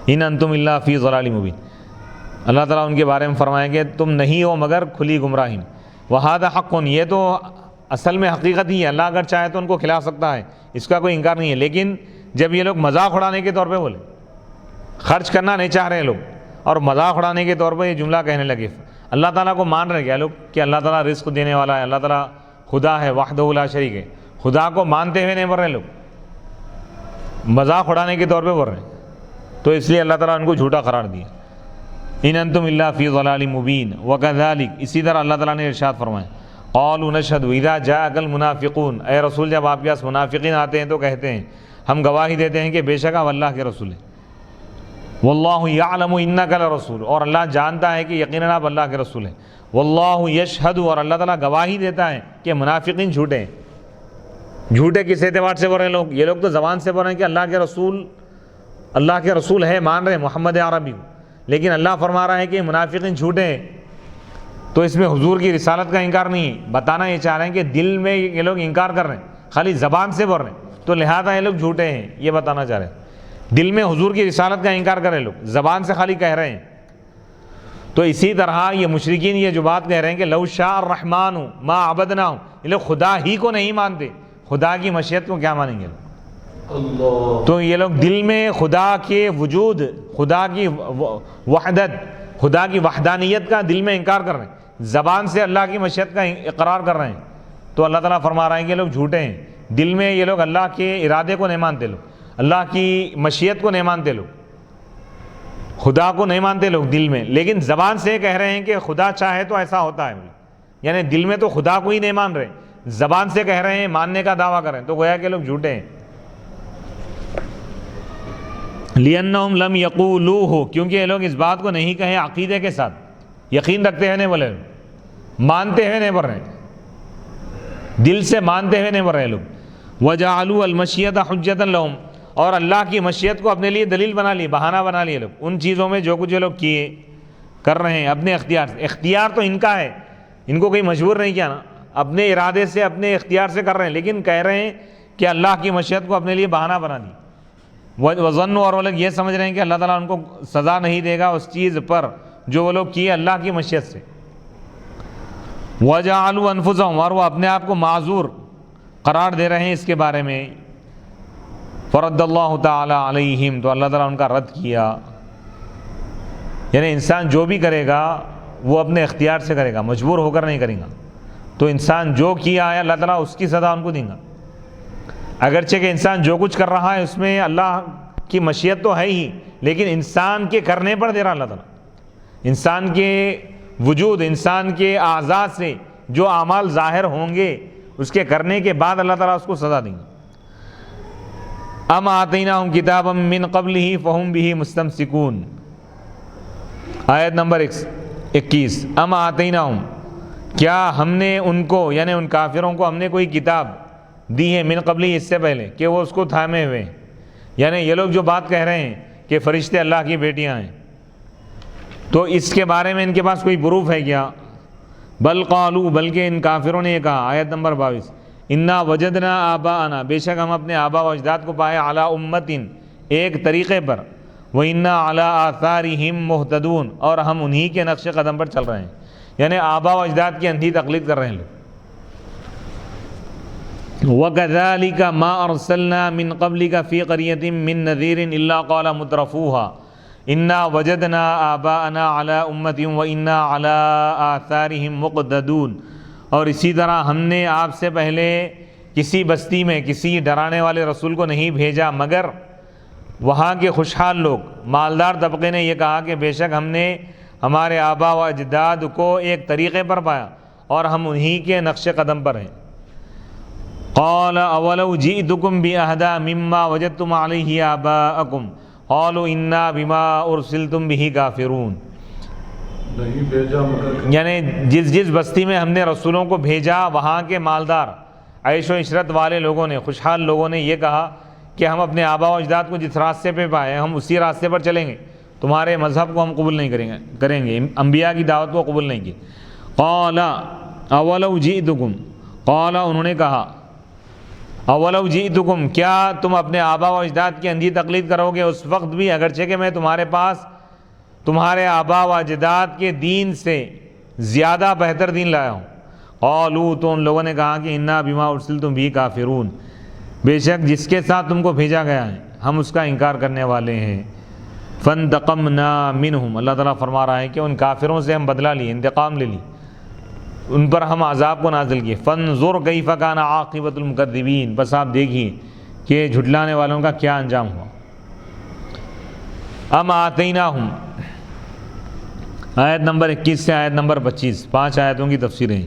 ان انتم الا فی ضلال مبین، اللہ تعالیٰ ان کے بارے میں فرمائیں کہ تم نہیں ہو مگر کھلی گمراہی میں۔ وہذا حق، یہ تو اصل میں حقیقت ہی ہے، اللہ اگر چاہے تو ان کو کھلا سکتا ہے، اس کا کوئی انکار نہیں ہے، لیکن جب یہ لوگ مذاق اڑانے کے طور پہ بولے، خرچ کرنا نہیں چاہ رہے لوگ اور مذاق اڑانے کے طور پہ یہ جملہ کہنے لگے، اللہ تعالیٰ کو مان رہے کیا لوگ کہ اللہ تعالیٰ رزق دینے والا ہے، اللہ تعالیٰ خدا ہے، وحدہ لا شریک ہے، خدا کو مانتے ہوئے نہیں بول رہے لوگ، مذاق اڑانے کے طور پہ بول رہے ہیں، تو اس لیے اللہ تعالیٰ ان کو جھوٹا قرار دیا۔ ان انتم الا فی ضلال مبین وکذالک، اسی طرح اللہ تعالیٰ نے ارشاد فرمایا قالوا نشہد اذا جاءک المنافقون، اے رسول جب آپ کے پاس منافقین آتے ہیں تو کہتے ہیں، ہم گواہی دیتے ہیں کہ بے شک آپ اللہ کے رسول ہیں، واللہ یعلم انک لرسول، اور اللہ جانتا ہے کہ یقیناً آپ اللہ کے رسول ہیں، واللہ یشہد، اور اللہ تعالیٰ گواہی دیتا ہے کہ منافقین جھوٹے ہیں۔ جھوٹے کس اعتبار سے بول رہے ہیں لوگ؟ یہ لوگ تو زبان سے بول رہے ہیں کہ اللہ کے رسول ہے، مان رہے ہیں محمد عربی کو، لیکن اللہ فرما رہا ہے کہ منافقین جھوٹے ہیں، تو اس میں حضور کی رسالت کا انکار نہیں ہے۔ بتانا یہ چاہ رہے ہیں کہ دل میں یہ لوگ انکار کر رہے ہیں، خالی زبان سے بول رہے ہیں، تو لہذا یہ لوگ جھوٹے ہیں، یہ بتانا چاہ رہے ہیں۔ دل میں حضور کی رسالت کا انکار کر رہے ہیں لوگ، زبان سے خالی کہہ رہے ہیں۔ تو اسی طرح یہ مشرکین یہ جو بات کہہ رہے ہیں کہ لو شاء الرحمن ما عبدناہم، یہ لوگ خدا ہی کو نہیں مانتے، خدا کی مشیت کو کیا مانیں گے؟ اللہ، تو یہ لوگ دل میں خدا کے وجود، خدا کی وحدت، خدا کی وحدانیت کا دل میں انکار کر رہے ہیں، زبان سے اللہ کی مشیت کا اقرار کر رہے ہیں۔ تو اللہ تعالیٰ فرما رہے ہیں کہ یہ لوگ جھوٹے ہیں، دل میں یہ لوگ اللہ کے ارادے کو نہیں مانتے، لوگ اللہ کی مشیت کو نہیں مانتے، لوگ خدا کو نہیں مانتے لوگ دل میں، لیکن زبان سے کہہ رہے ہیں کہ خدا چاہے تو ایسا ہوتا ہے، یعنی دل میں تو خدا کو ہی نہیں مان رہے، زبان سے کہہ رہے ہیں، ماننے کا دعویٰ کر رہے ہیں، تو گویا کہ لوگ جھوٹے ہیں۔ لِأَنَّهُمْ لَمْ يَقُولُوهُ، کیونکہ یہ لوگ اس بات کو نہیں کہیں عقیدے کے ساتھ، یقین رکھتے ہوئے نہیں بولے، مانتے ہوئے نہیں بول رہے، دل سے مانتے ہوئے نہیں بول رہے لوگ۔ وَجَعَلُوا الْمَشِيَّةَ حُجَّةً لَهُمْ، اور اللہ کی مشیت کو اپنے لیے دلیل بنا لی، بہانہ بنا لیے لوگ، ان چیزوں میں جو کچھ یہ لوگ کیے کر رہے ہیں اپنے اختیار سے۔ اختیار تو ان کا ہے، ان کو کوئی مجبور نہیں کیا نا، اپنے ارادے سے اپنے اختیار سے کر رہے ہیں، لیکن کہہ رہے ہیں کہ اللہ کی مشیت کو اپنے لیے بہانہ بنا دی۔ وظنوا، اور وہ لوگ یہ سمجھ رہے ہیں کہ اللہ تعالیٰ ان کو سزا نہیں دے گا اس چیز پر جو وہ لوگ کیے اللہ کی مشیت سے۔ وَجَعَلُوا أَنفُسَهُمْ، اور وہ اپنے آپ کو معذور قرار دے رہے ہیں اس کے بارے میں۔ فرد اللہ تعالیٰ علیہم، تو اللہ تعالیٰ ان کا رد کیا۔ یعنی انسان جو بھی کرے گا وہ اپنے اختیار سے کرے گا، مجبور ہو کر نہیں کرے گا، تو انسان جو کیا ہے اللہ تعالیٰ اس کی سزا ان کو دیں گا۔ اگرچہ کہ انسان جو کچھ کر رہا ہے اس میں اللہ کی مشیت تو ہے ہی، لیکن انسان کے کرنے پر دے رہا اللہ تعالیٰ، انسان کے وجود، انسان کے اعضاء سے جو اعمال ظاہر ہوں گے اس کے کرنے کے بعد اللہ تعالیٰ اس کو سزا دیں گے۔ ام آتیناہم کتابا من قبلہ فہم بہ مستمسکون، آیت نمبر 21۔ ام آتیناہم، کیا ہم نے ان کو یعنی ان کافروں کو ہم نے کوئی کتاب دی ہے من قبلہ، اس سے پہلے کہ وہ اس کو تھامے ہوئے، یعنی یہ لوگ جو بات کہہ رہے ہیں کہ فرشتے اللہ کی بیٹیاں ہیں، تو اس کے بارے میں ان کے پاس کوئی پروف ہے کیا؟ بل قالوا، بلکہ ان کافروں نے یہ کہا، آیت نمبر 22، انا وجدنا آباءنا، بے شک ہم اپنے آبا و اجداد کو پائے، علی امتن، ایک طریقے پر، وَإِنَّا عَلَىٰ آثَارِهِمْ مُهْتَدُونَ، اور ہم انہی کے نقش قدم پر چل رہے ہیں، یعنی آبا و اجداد کی اندھی تقلید کر رہے ہیں لوگ۔ وَكَذَلِكَ مَا أَرْسَلْنَا مِن قَبْلِكَ فِي قَرْيَةٍ مِّن نَذِيرٍ إِلَّا قَالَ مُتْرَفُوهَا إِنَّا وَجَدْنَا آبَاءَنَا عَلَىٰ أُمَّةٍ وَإِنَّا عَلَىٰ آثَارِهِمْ مُقْتَدُونَ، اور اسی طرح ہم نے آپ سے پہلے کسی بستی میں کسی ڈرانے والے رسول کو نہیں بھیجا مگر وہاں کے خوشحال لوگ، مالدار طبقے نے یہ کہا کہ بے شک ہم نے ہمارے آبا و اجداد کو ایک طریقے پر پایا اور ہم انہی کے نقش قدم پر ہیں۔ قال اولو جئتکم بأہدی مما وجدتم علیہ آباءکم قالوا انا بما ارسلتم بہ کافرون، نہیں بھیجا مگر یعنی جس بستی میں ہم نے رسولوں کو بھیجا وہاں کے مالدار عیش و عشرت والے لوگوں نے، خوشحال لوگوں نے یہ کہا کہ ہم اپنے آبا و اجداد کو جس راستے پہ پائے ہم اسی راستے پر چلیں گے، تمہارے مذہب کو ہم قبول نہیں کریں گے، انبیاء کی دعوت کو قبول نہیں کی۔ قال اولو جئتکم، قال انہوں نے کہا، اولو جئتکم، کیا تم اپنے آبا و اجداد کی اندھی تقلید کرو گے اس وقت بھی اگرچہ کہ میں تمہارے پاس تمہارے آبا و اجداد کے دین سے زیادہ بہتر دین لایا ہوں؟ قالوا، تو ان لوگوں نے کہا کہ انا بما ارسلتم بہ کافرون، بے شک جس کے ساتھ تم کو بھیجا گیا ہے ہم اس کا انکار کرنے والے ہیں۔ فانتقمنا منہم، اللہ تعالیٰ فرما رہا ہے کہ ان کافروں سے ہم بدلہ لیے، انتقام لے لی، ان پر ہم عذاب کو نازل کیے۔ فانظر کیف کان عاقبۃ المکذبین، بس آپ دیکھیے کہ جھٹلانے والوں کا کیا انجام ہوا۔ ام آتیناہم، آیت نمبر 21 سے آیت نمبر 25، 5 آیتوں کی تفسیریں۔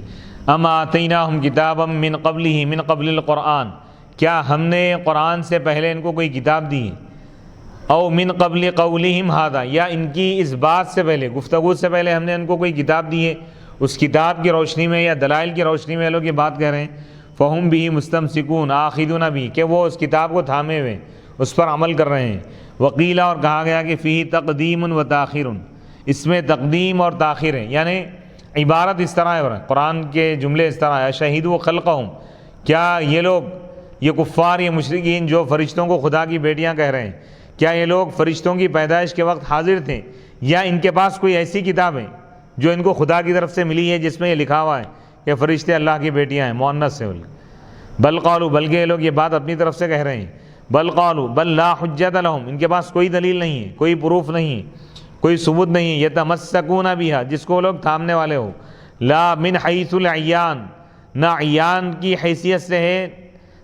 ام آتیناہم کتابا من قبلہ، من قبل القرآن، کیا ہم نے قرآن سے پہلے ان کو کوئی کتاب دی ہے؟ او من قبل قولہم ھذا، یا ان کی اس بات سے پہلے، گفتگو سے پہلے ہم نے ان کو کوئی کتاب دی ہے، اس کتاب کی روشنی میں یا دلائل کی روشنی میں لوگ یہ بات کہہ رہے ہیں۔ فہم بھی مستمسکون آخذون بھی کہ وہ اس کتاب کو تھامے ہوئے اس پر عمل کر رہے ہیں۔ وقیلا اور کہا گیا کہ فیہ تقدیم و تاخیر، اس میں تقدیم اور تاخیر ہے، یعنی عبارت اس طرح ہے، قرآن کے جملے اس طرح ہے، شہیدوا خلقہم، کیا یہ لوگ، یہ کفار، یہ مشرکین جو فرشتوں کو خدا کی بیٹیاں کہہ رہے ہیں، کیا یہ لوگ فرشتوں کی پیدائش کے وقت حاضر تھے، یا ان کے پاس کوئی ایسی کتاب ہے جو ان کو خدا کی طرف سے ملی ہے جس میں یہ لکھا ہوا ہے کہ فرشتے اللہ کی بیٹیاں ہیں، مؤنث سے؟ بل قالوا، بلکہ یہ لوگ یہ بات اپنی طرف سے کہہ رہے ہیں، بل قالوا، بل لا حجت لہم، ان کے پاس کوئی دلیل نہیں ہے، کوئی پروف نہیں ہے، کوئی ثبوت نہیں ہے، یتمسکون بہا، جس کو لوگ تھامنے والے ہو، لا من حیث العیان، نہ عیان کی حیثیت سے ہے،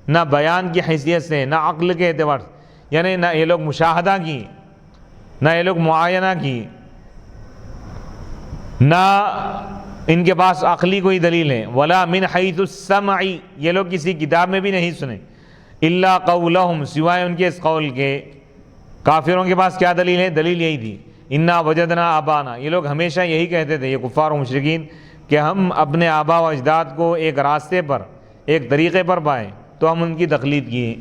نہ بیان کی حیثیت سے ہے، نہ عقل کے اعتبار سے، یعنی نہ یہ لوگ مشاہدہ کی، نہ یہ لوگ معاینہ کی، نہ ان کے پاس عقلی کوئی دلیل ہے، ولا من حیث السمع، یہ لوگ کسی کتاب میں بھی نہیں سنے، الا قولہم، سوائے ان کے اس قول کے۔ کافروں کے پاس کیا دلیل ہے؟ دلیل یہی تھی، انا وجدنا آبانا، یہ لوگ ہمیشہ یہی کہتے تھے، یہ کفار و مشرکین، کہ ہم اپنے آبا و اجداد کو ایک راستے پر، ایک طریقے پر پائیں تو ہم ان کی تقلید کیے،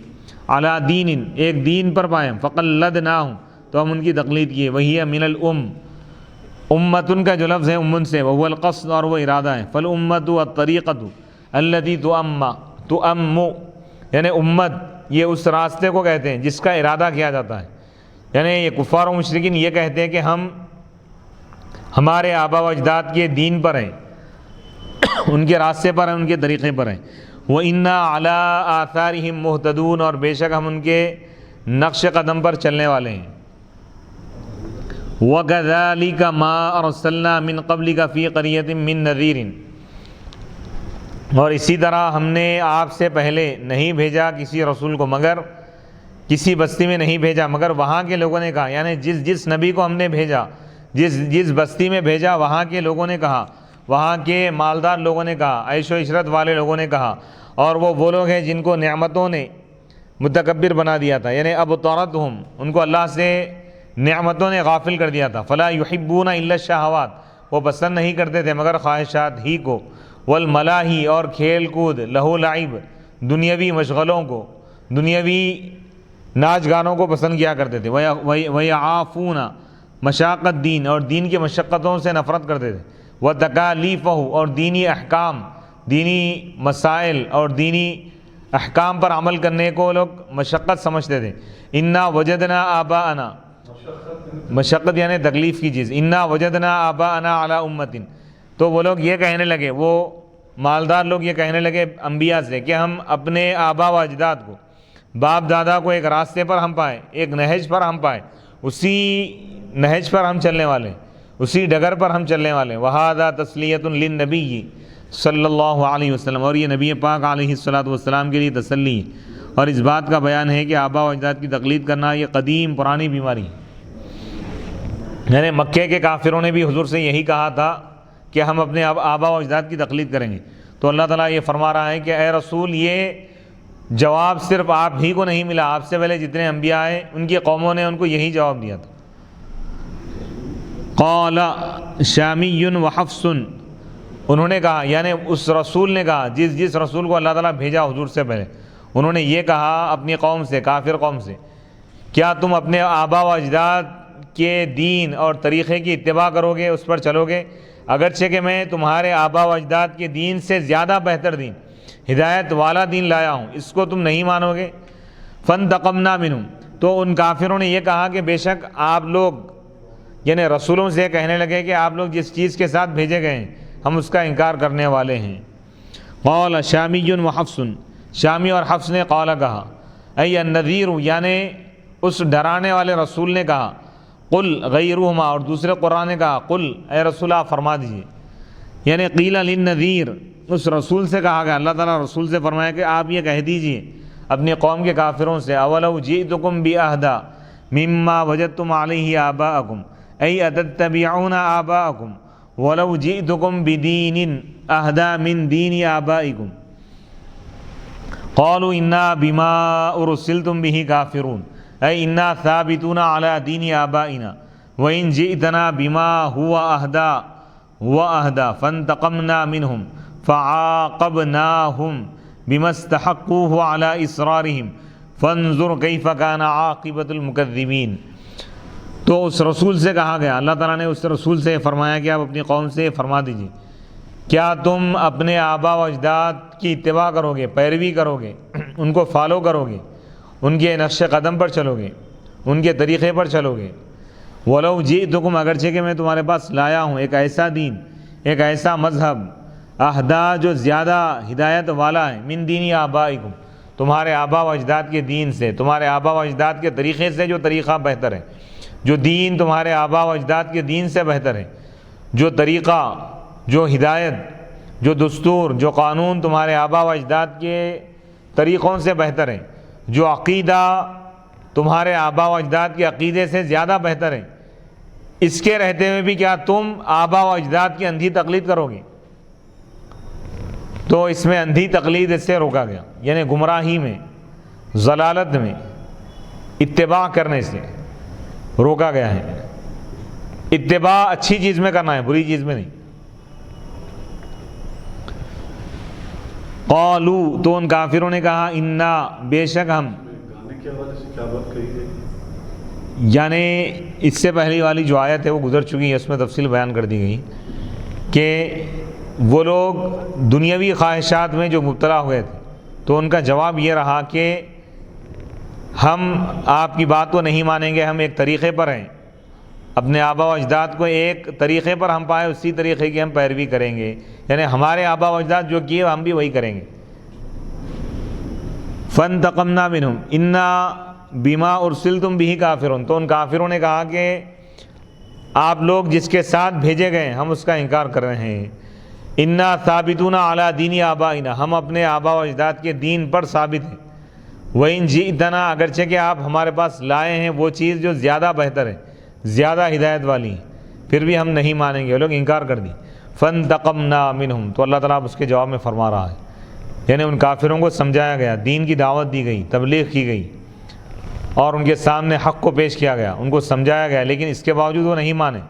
علی دین، ایک دین پر پائیں، فقلدناہم، تو ہم ان کی تقلید کیے، وہی من الام، امتن کا جو لفظ ہے امن سے، وہ القصد، اور وہ ارادہ ہے، فالامت الطریقۃ التی تؤم، یعنی امت یہ اس راستے کو کہتے ہیں جس کا ارادہ کیا جاتا ہے، یعنی یہ کفار و مشرکین یہ کہتے ہیں کہ ہم ہمارے آبا و اجداد کے دین پر ہیں، ان کے راستے پر ہیں، ان کے طریقے پر ہیں، وَإِنَّا عَلَىٰ آثَارِهِمْ مُهْتَدُونَ، اور بے شک ہم ان کے نقش قدم پر چلنے والے ہیں۔ وَكَذَلِكَ مَا أَرْسَلْنَا مِن قَبْلِكَ فِي قَرْيَةٍ مِّن نَذِيرٍ، اور اسی طرح ہم نے آپ سے پہلے نہیں بھیجا کسی رسول کو، مگر کسی بستی میں نہیں بھیجا مگر وہاں کے لوگوں نے کہا، یعنی جس نبی کو ہم نے بھیجا، جس بستی میں بھیجا، وہاں کے لوگوں نے کہا، وہاں کے مالدار لوگوں نے کہا، عیش و عشرت والے لوگوں نے کہا، اور وہ لوگ ہیں جن کو نعمتوں نے متکبر بنا دیا تھا، یعنی ابطرتہم، ان کو اللہ سے نعمتوں نے غافل کر دیا تھا، فلا یحبون الا الشہوات، وہ پسند نہیں کرتے تھے مگر خواہشات ہی کو، والملاہی، اور کھیل کود، لہو لعب، دنیاوی مشغلوں کو، دنیاوی ناچ گانوں کو پسند کیا کرتے تھے، وَيَعَافُونَ مشاقت دین، اور دین کی مشقتوں سے نفرت کرتے تھے، وَتَكَالِيفَهُ، اور دینی احکام، دینی مسائل اور دینی احکام پر عمل کرنے کو لوگ مشقت سمجھتے تھے۔ اِنَّا وَجَدْنَا آبَاءَنَا، مشقت یعنی تکلیف کی چیز، اِنَّا وَجَدْنَا آبَاءَنَا عَلَىٰ أُمَّةٍ، تو وہ لوگ یہ کہنے لگے، وہ مالدار لوگ یہ کہنے لگے انبیاء سے کہ ہم اپنے آبا و اجداد کو، باپ دادا کو ایک راستے پر ہم پائیں، ایک نہج پر ہم پائیں، اسی نہج پر ہم چلنے والے، اسی ڈگر پر ہم چلنے والے۔ وَهَذَا تَسْلِيَةٌ لِلنَّبِيِّ صلی اللہ علیہ وسلم، اور یہ نبی پاک علیہ الصلاۃ والسلام کے لیے تسلی اور اس بات کا بیان ہے کہ آبا و اجداد کی تقلید کرنا یہ قدیم پرانی بیماری ہے۔ یعنی مکے کے کافروں نے بھی حضور سے یہی کہا تھا کہ ہم اپنے آبا و اجداد کی تقلید کریں گے، تو اللہ تعالیٰ یہ فرما رہا ہے کہ اے رسول، یہ جواب صرف آپ ہی کو نہیں ملا، آپ سے پہلے جتنے انبیاء آئے ان کی قوموں نے ان کو یہی جواب دیا تھا۔ قال شامی و حفص، انہوں نے کہا، یعنی اس رسول نے کہا، جس رسول کو اللہ تعالیٰ بھیجا حضور سے پہلے، انہوں نے یہ کہا اپنی قوم سے، کافر قوم سے، کیا تم اپنے آبا و اجداد کے دین اور طریقے کی اتباع کرو گے، اس پر چلو گے، اگرچہ کہ میں تمہارے آبا و اجداد کے دین سے زیادہ بہتر دین، ہدایت والا دین لایا ہوں، اس کو تم نہیں مانو گے؟ فانتقمنا منہم، تو ان کافروں نے یہ کہا کہ بے شک آپ لوگ، یعنی رسولوں سے کہنے لگے کہ آپ لوگ جس چیز کے ساتھ بھیجے گئے ہیں ہم اس کا انکار کرنے والے ہیں۔ قال شامی و حفص، شامی اور حفص نے قال کہا، ای النذیر، یعنی اس ڈرانے والے رسول نے کہا، قل غیرہما، اور دوسرے قرآن نے کہا، قل، اے رسول آپ فرما دیجیے، یعنی قیل للنذیر، اس رسول سے کہا گیا، اللہ تعالیٰ رسول سے فرمایا کہ آپ یہ کہہ دیجئے اپنی قوم کے کافروں سے، اولو جئتکم باہدی مما وجدتم علیہ آباءکم، ای اتتبعون آباءکم ولو جئتکم بدین اہدی من دین آبائکم، قالوا انا بما ارسلتم به کافرون، ای انا ثابتون علی دین آبائنا وان جئتنا بما هو اہدی فانتقمنا منہم فعاقبناہم بما استحقوه على إصرارهم فانظر كيف كان عاقبة المكذبين۔ تو اس رسول سے کہا گیا، اللہ تعالیٰ نے اس رسول سے فرمایا کہ آپ اپنی قوم سے فرما دیجیے، کیا تم اپنے آبا و اجداد کی اتباع کرو گے، پیروی کرو گے، ان کو فالو کرو گے، ان کے نقش قدم پر چلو گے، ان کے طریقے پر چلو گے؟ وَلَوْ جِئْتُكُمْ، اگرچہ کہ میں تمہارے پاس لایا ہوں ایک ایسا دین، ایک ایسا مذہب، اہدا جو زیادہ ہدایت والا ہے، من دینی آبائکم، تمہارے آبا و اجداد کے دین سے، تمہارے آبا و اجداد کے طریقے سے جو طریقہ بہتر ہے، جو دین تمہارے آبا و اجداد کے دین سے بہتر ہے، جو طریقہ، جو ہدایت، جو دستور، جو قانون تمہارے آبا و اجداد کے طریقوں سے بہتر ہے، جو عقیدہ تمہارے آبا و اجداد کے عقیدے سے زیادہ بہتر ہے، اس کے رہتے ہوئے بھی کیا تم آبا و اجداد کی اندھی تقلید کرو گے؟ تو اس میں اندھی تقلید اس سے روکا گیا، یعنی گمراہی میں، ضلالت میں اتباع کرنے سے روکا گیا ہے۔ اتباع اچھی چیز میں کرنا ہے، بری چیز میں نہیں۔ قالوا، تو ان کافروں نے کہا، انا، بے شک ہم، گانے کے حوالے سے کیا بات کہی ہے؟ یعنی اس سے پہلی والی جو آیت ہے وہ گزر چکی ہے، اس میں تفصیل بیان کر دی گئی کہ وہ لوگ دنیاوی خواہشات میں جو مبتلا ہوئے تھے، تو ان کا جواب یہ رہا کہ ہم آپ کی بات کو نہیں مانیں گے، ہم ایک طریقے پر ہیں، اپنے آبا و اجداد کو ایک طریقے پر ہم پائے، اسی طریقے کی ہم پیروی کریں گے، یعنی ہمارے آبا و اجداد جو کیے ہم بھی وہی کریں گے۔ فانتقمنا منہم انا بما ارسلتم بہ کافرون، تو ان کافروں نے کہا کہ آپ لوگ جس کے ساتھ بھیجے گئے ہم اس کا انکار کر رہے ہیں۔ انا ثابتون علی دین آبائنا، ہم اپنے آبا و اجداد کے دین پر ثابت ہیں۔ وَإِن جِئْتَنَا، اگرچہ کہ آپ ہمارے پاس لائے ہیں وہ چیز جو زیادہ بہتر ہے، زیادہ ہدایت والی ہے، پھر بھی ہم نہیں مانیں گے، وہ لوگ انکار کر دی۔ فانتقمنا منہم، تو اللہ تعالیٰ اس کے جواب میں فرما رہا ہے، یعنی ان کافروں کو سمجھایا گیا، دین کی دعوت دی گئی، تبلیغ کی گئی، اور ان کے سامنے حق کو پیش کیا گیا، ان کو سمجھایا گیا، لیکن اس کے باوجود وہ نہیں مانے۔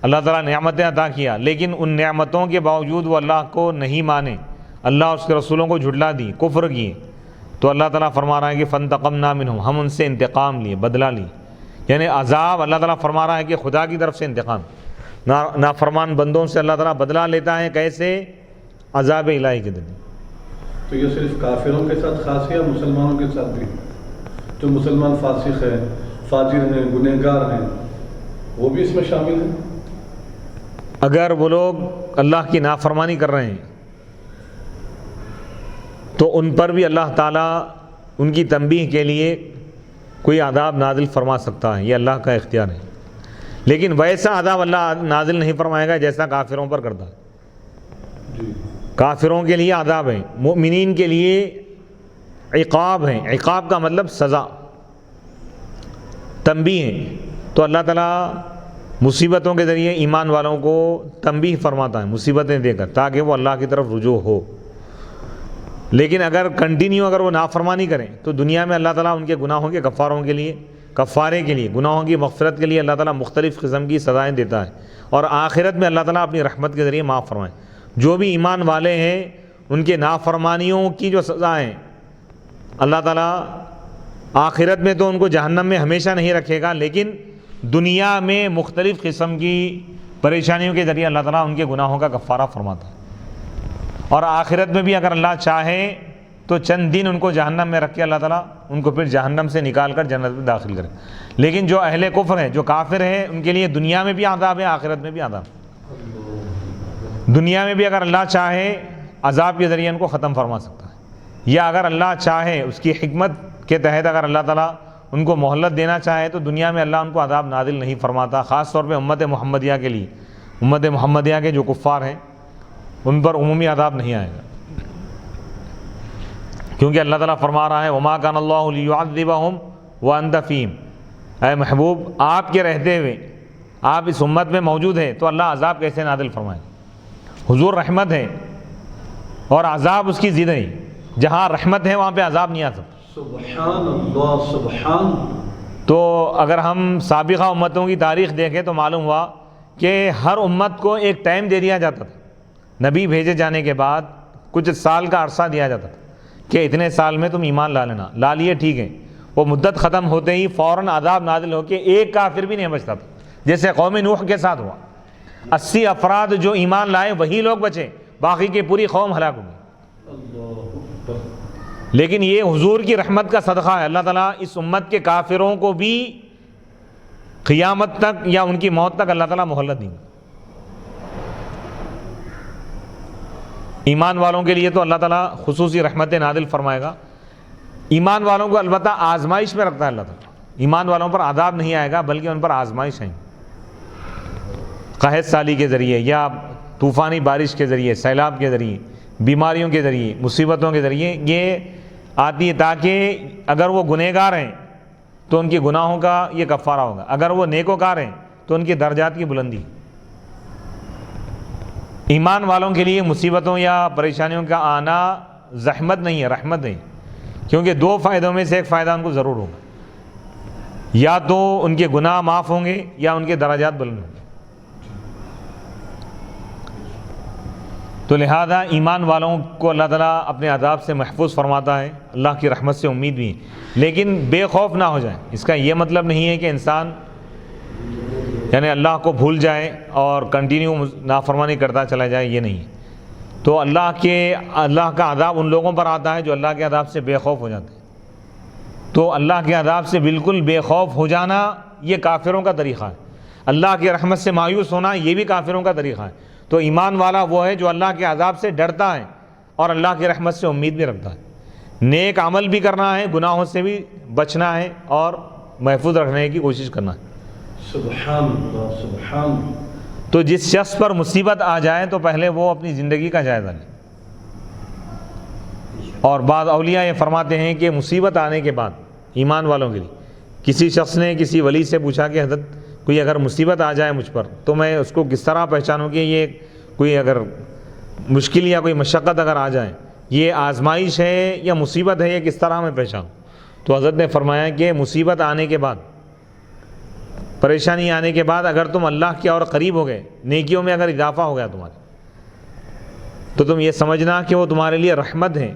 اللہ تعالیٰ نعمتیں عطا کیا، لیکن ان نعمتوں کے باوجود وہ اللہ کو نہیں مانے، اللہ اس کے رسولوں کو جھٹلا دی، کفر کیے، تو اللہ تعالیٰ فرما رہا ہے کہ فانتقمنا منہم، ہم ان سے انتقام لیے، بدلہ لی، یعنی عذاب اللہ تعالیٰ فرما رہا ہے کہ خدا کی طرف سے انتقام، نافرمان بندوں سے اللہ تعالیٰ بدلہ لیتا ہے، کیسے؟ عذاب الہی کے دن۔ تو یہ صرف کافروں کے ساتھ خاص ہے یا مسلمانوں کے ساتھ بھی؟ جو مسلمان فاسق ہیں، فاجر ہیں، گنہگار ہیں، وہ بھی اس میں شامل ہیں؟ اگر وہ لوگ اللہ کی نافرمانی کر رہے ہیں تو ان پر بھی اللہ تعالیٰ ان کی تنبیہ کے لیے کوئی عذاب نازل فرما سکتا ہے، یہ اللہ کا اختیار ہے، لیکن ویسا عذاب اللہ نازل نہیں فرمائے گا جیسا کافروں پر کرتا ہے۔ جی، کافروں کے لیے عذاب ہے، مؤمنین کے لیے عقاب ہے، عقاب کا مطلب سزا، تنبیہ ہے، تو اللہ تعالیٰ مصیبتوں کے ذریعے ایمان والوں کو تنبیہ فرماتا ہے، مصیبتیں دے کر، تاکہ وہ اللہ کی طرف رجوع ہو۔ لیکن اگر کنٹینیو اگر وہ نافرمانی کریں تو دنیا میں اللہ تعالیٰ ان کے گناہوں کے کفارے کے لیے گناہوں کی مغفرت کے لیے اللہ تعالیٰ مختلف قسم کی سزائیں دیتا ہے، اور آخرت میں اللہ تعالیٰ اپنی رحمت کے ذریعے معاف فرمائے۔ جو بھی ایمان والے ہیں ان کے نافرمانیوں کی جو سزائیں اللہ تعالیٰ آخرت میں تو ان کو جہنم میں ہمیشہ نہیں رکھے گا، لیکن دنیا میں مختلف قسم کی پریشانیوں کے ذریعے اللہ تعالیٰ ان کے گناہوں کا کفارہ فرماتا ہے، اور آخرت میں بھی اگر اللہ چاہے تو چند دن ان کو جہنم میں رکھ کے اللہ تعالیٰ ان کو پھر جہنم سے نکال کر جنت میں داخل کرے۔ لیکن جو اہل کفر ہیں، جو کافر ہیں، ان کے لیے دنیا میں بھی عذاب ہے، آخرت میں بھی عذاب ہے۔ دنیا میں بھی اگر اللہ چاہے عذاب کے ذریعے ان کو ختم فرما سکتا ہے، یا اگر اللہ چاہے اس کی حکمت کے تحت اگر اللہ تعالیٰ ان کو مہلت دینا چاہے تو دنیا میں اللہ ان کو عذاب نازل نہیں فرماتا، خاص طور پہ امت محمدیہ کے لیے، امت محمدیہ کے جو کفار ہیں ان پر عمومی عذاب نہیں آئے گا، کیونکہ اللہ تعالیٰ فرما رہا ہے وما کان اللہ لیعذبہم وانت فیہم، اے محبوب آپ کے رہتے ہوئے آپ اس امت میں موجود ہیں تو اللہ عذاب کیسے نازل فرمائے؟ حضور رحمت ہے اور عذاب اس کی ضد ہے، جہاں رحمت ہے وہاں پہ عذاب نہیں آ سکتا۔ سبحان اللہ، سبحان اللہ۔ تو اگر ہم سابقہ امتوں کی تاریخ دیکھیں تو معلوم ہوا کہ ہر امت کو ایک ٹائم دے دیا جاتا تھا، نبی بھیجے جانے کے بعد کچھ سال کا عرصہ دیا جاتا تھا، کہ اتنے سال میں تم ایمان لا لینا، لا لیے ٹھیک ہے، وہ مدت ختم ہوتے ہی فوراً عذاب نازل ہو کے ایک کافر بھی نہیں بچتا تھا، جیسے قوم نوح کے ساتھ ہوا۔ 80 افراد جو ایمان لائے وہی لوگ بچے، باقی کی پوری قوم ہلاک ہو گئی۔ اللہ اکبر۔ لیکن یہ حضور کی رحمت کا صدقہ ہے، اللہ تعالیٰ اس امت کے کافروں کو بھی قیامت تک یا ان کی موت تک اللہ تعالیٰ مہلت دیں گے۔ ایمان والوں کے لیے تو اللہ تعالیٰ خصوصی رحمت نازل فرمائے گا۔ ایمان والوں کو البتہ آزمائش میں رکھتا ہے اللہ تعالیٰ، ایمان والوں پر عذاب نہیں آئے گا بلکہ ان پر آزمائش ہے، قحط سالی کے ذریعے یا طوفانی بارش کے ذریعے، سیلاب کے ذریعے، بیماریوں کے ذریعے، مصیبتوں کے ذریعے یہ آتی ہے تاکہ اگر وہ گنہگار ہیں تو ان کے گناہوں کا یہ کفارہ ہوگا، اگر وہ نیکوکار ہیں تو ان کے درجات کی بلندی۔ ایمان والوں کے لیے مصیبتوں یا پریشانیوں کا آنا زحمت نہیں ہے، رحمت نہیں، کیونکہ دو فائدوں میں سے ایک فائدہ ان کو ضرور ہوگا، یا تو ان کے گناہ معاف ہوں گے یا ان کے درجات بلند ہوں گے۔ تو لہذا ایمان والوں کو اللہ تعالیٰ اپنے عذاب سے محفوظ فرماتا ہے، اللہ کی رحمت سے امید بھی ہے، لیکن بے خوف نہ ہو جائیں۔ اس کا یہ مطلب نہیں ہے کہ انسان یعنی اللہ کو بھول جائے اور کنٹینیو نافرمانی کرتا چلا جائے، یہ نہیں ہے۔ تو اللہ کا عذاب ان لوگوں پر آتا ہے جو اللہ کے عذاب سے بے خوف ہو جاتے ہیں۔ تو اللہ کے عذاب سے بالکل بے خوف ہو جانا یہ کافروں کا طریقہ ہے، اللہ کی رحمت سے مایوس ہونا یہ بھی کافروں کا طریقہ ہے۔ تو ایمان والا وہ ہے جو اللہ کے عذاب سے ڈرتا ہے اور اللہ کی رحمت سے امید بھی رکھتا ہے، نیک عمل بھی کرنا ہے، گناہوں سے بھی بچنا ہے اور محفوظ رکھنے کی کوشش کرنا ہے۔ سبحان اللہ، سبحان اللہ۔ تو جس شخص پر مصیبت آ جائے تو پہلے وہ اپنی زندگی کا جائزہ لے، اور بعض اولیاء یہ فرماتے ہیں کہ مصیبت آنے کے بعد ایمان والوں کے لیے، کسی شخص نے کسی ولی سے پوچھا کہ حضرت کوئی اگر مصیبت آ جائے مجھ پر تو میں اس کو کس طرح پہچانوں کہ یہ کوئی اگر مشکل یا کوئی مشقت اگر آ جائے، یہ آزمائش ہے یا مصیبت ہے، یہ کس طرح میں پہچانوں؟ تو حضرت نے فرمایا کہ مصیبت آنے کے بعد، پریشانی آنے کے بعد اگر تم اللہ کے اور قریب ہو گئے، نیکیوں میں اگر اضافہ ہو گیا تمہارے، تو تم یہ سمجھنا کہ وہ تمہارے لیے رحمت ہے،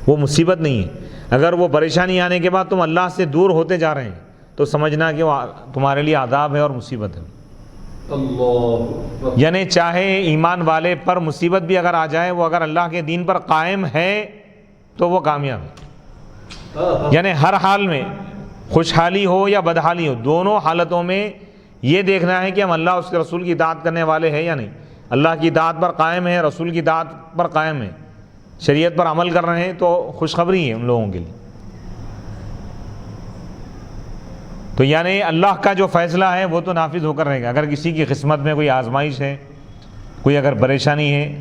وہ مصیبت نہیں ہے۔ اگر وہ پریشانی آنے کے بعد تم اللہ سے دور ہوتے جا رہے ہیں تو سمجھنا کہ وہ تمہارے لیے عذاب ہے اور مصیبت ہے۔ اللہ یعنی چاہے ایمان والے پر مصیبت بھی اگر آ جائے، وہ اگر اللہ کے دین پر قائم ہے تو وہ کامیاب ہے۔ یعنی ہر حال میں، خوشحالی ہو یا بدحالی ہو، دونوں حالتوں میں یہ دیکھنا ہے کہ ہم اللہ اس کے رسول کی اطاعت کرنے والے ہیں یا نہیں، اللہ کی اطاعت پر قائم ہے، رسول کی اطاعت پر قائم ہے، شریعت پر عمل کر رہے ہیں، تو خوشخبری ہے ان لوگوں کے لیے۔ تو یعنی اللہ کا جو فیصلہ ہے وہ تو نافذ ہو کر رہے گا۔ اگر کسی کی قسمت میں کوئی آزمائش ہے، کوئی اگر پریشانی ہے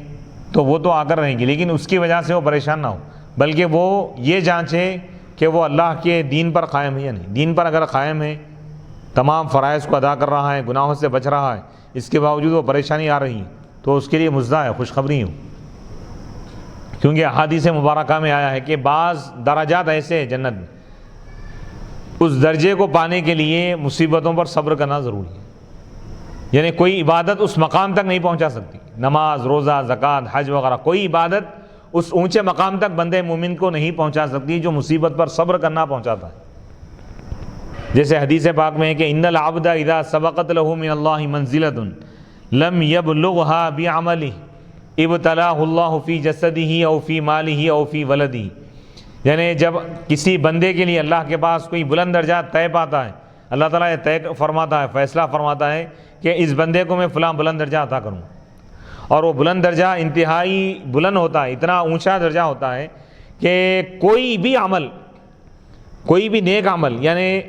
تو وہ تو آ کر رہیں گی، لیکن اس کی وجہ سے وہ پریشان نہ ہو، بلکہ وہ یہ جانچے کہ وہ اللہ کے دین پر قائم ہے یا نہیں۔ دین پر اگر قائم ہے، تمام فرائض کو ادا کر رہا ہے، گناہوں سے بچ رہا ہے، اس کے باوجود وہ پریشانی آ رہی ہے تو اس کے لیے مزدہ ہے، خوشخبری ہو، کیونکہ احادیث مبارکہ میں آیا ہے کہ بعض درجات ایسے ہیں جنت میں، اس درجے کو پانے کے لیے مصیبتوں پر صبر کرنا ضروری ہے۔ یعنی کوئی عبادت اس مقام تک نہیں پہنچا سکتی، نماز، روزہ، زکوٰۃ، حج وغیرہ، کوئی عبادت اس اونچے مقام تک بندے مومن کو نہیں پہنچا سکتی جو مصیبت پر صبر کرنا پہنچاتا ہے۔ جیسے حدیث پاک میں ہے کہ ان العبد اذا سبقت له من اللہ منزلۃ لم يبلغها بعمله ابتلاہ اللہ فی جسدہ او فی مالہ او فی ولدہ۔ یعنی جب کسی بندے کے لیے اللہ کے پاس کوئی بلند درجہ طے پاتا ہے، اللہ تعالیٰ یہ طے فرماتا ہے، فیصلہ فرماتا ہے کہ اس بندے کو میں فلاں بلند درجہ عطا کروں، اور وہ بلند درجہ انتہائی بلند ہوتا ہے، اتنا اونچا درجہ ہوتا ہے کہ کوئی بھی عمل، کوئی بھی نیک عمل، یعنی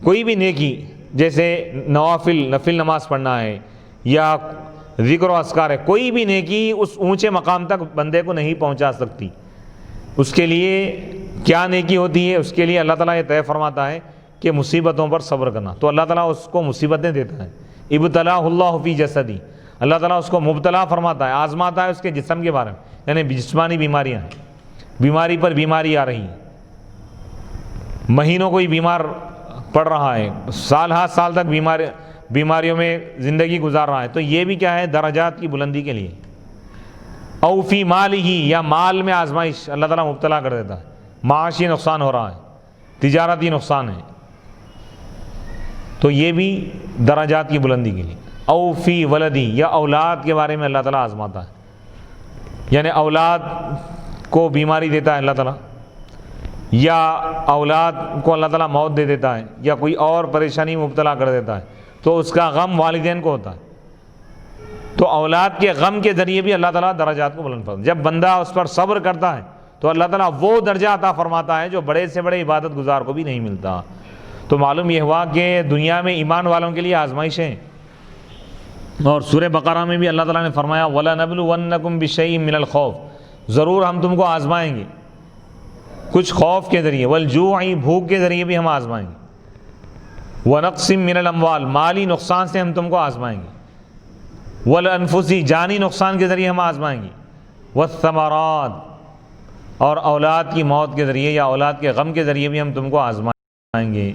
کوئی بھی نیکی، جیسے نفل نماز پڑھنا ہے یا ذکر و اذکار ہے، کوئی بھی نیکی اس اونچے مقام تک بندے کو نہیں پہنچا سکتی۔ اس کے لیے کیا نیکی ہوتی ہے؟ اس کے لیے اللہ تعالیٰ یہ طے فرماتا ہے کہ مصیبتوں پر صبر کرنا۔ تو اللہ تعالیٰ اس کو مصیبتیں دیتا ہے، ابتلاہ اللہ فی جسدی، اللہ تعالیٰ اس کو مبتلا فرماتا ہے، آزماتا ہے اس کے جسم کے بارے میں، یعنی جسمانی بیماریاں ہیں، بیماری پر بیماری آ رہی ہیں، مہینوں کوئی بیمار پڑ رہا ہے، سال ہر سال تک بیماریوں میں زندگی گزار رہا ہے، تو یہ بھی کیا ہے؟ درجات کی بلندی کے لیے۔ او فی مال ہی، یا مال میں آزمائش اللہ تعالیٰ مبتلا کر دیتا ہے، معاشی نقصان ہو رہا ہے، تجارتی نقصان ہے، تو یہ بھی درجات کی بلندی کے لیے۔ او فی ولدی، یا اولاد کے بارے میں اللہ تعالیٰ آزماتا ہے، یعنی اولاد کو بیماری دیتا ہے اللہ تعالیٰ، یا اولاد کو اللہ تعالیٰ موت دے دیتا ہے، یا کوئی اور پریشانی میں مبتلا کر دیتا ہے، تو اس کا غم والدین کو ہوتا ہے، تو اولاد کے غم کے ذریعے بھی اللہ تعالیٰ درجات کو بلند فرماتا ہے۔ جب بندہ اس پر صبر کرتا ہے تو اللہ تعالیٰ وہ درجہ عطا فرماتا ہے جو بڑے سے بڑے عبادت گزار کو بھی نہیں ملتا۔ تو معلوم یہ ہوا کہ دنیا میں ایمان والوں کے لیے آزمائشیں، اور سورہ بقرہ میں بھی اللہ تعالیٰ نے فرمایا وَلَنَبْلُوَنَّكُمْ بِشَيْءٍ مِّنَ الْخَوْفِ، ضرور ہم تم کو آزمائیں گے کچھ خوف کے ذریعے، وَالْجُوعِ، بھوک کے ذریعے بھی ہم آزمائیں گے، وَنَقْصٍ مِّنَ الْأَمْوَالِ، مالی نقصان سے ہم تم کو آزمائیں گے، وَالْأَنفُسِ، جانی نقصان کے ذریعے ہم آزمائیں گے، وَالثَّمَرَاتِ، اور اولاد کی موت کے ذریعے یا اولاد کے غم کے ذریعے بھی ہم تم کو آزمائیں گے،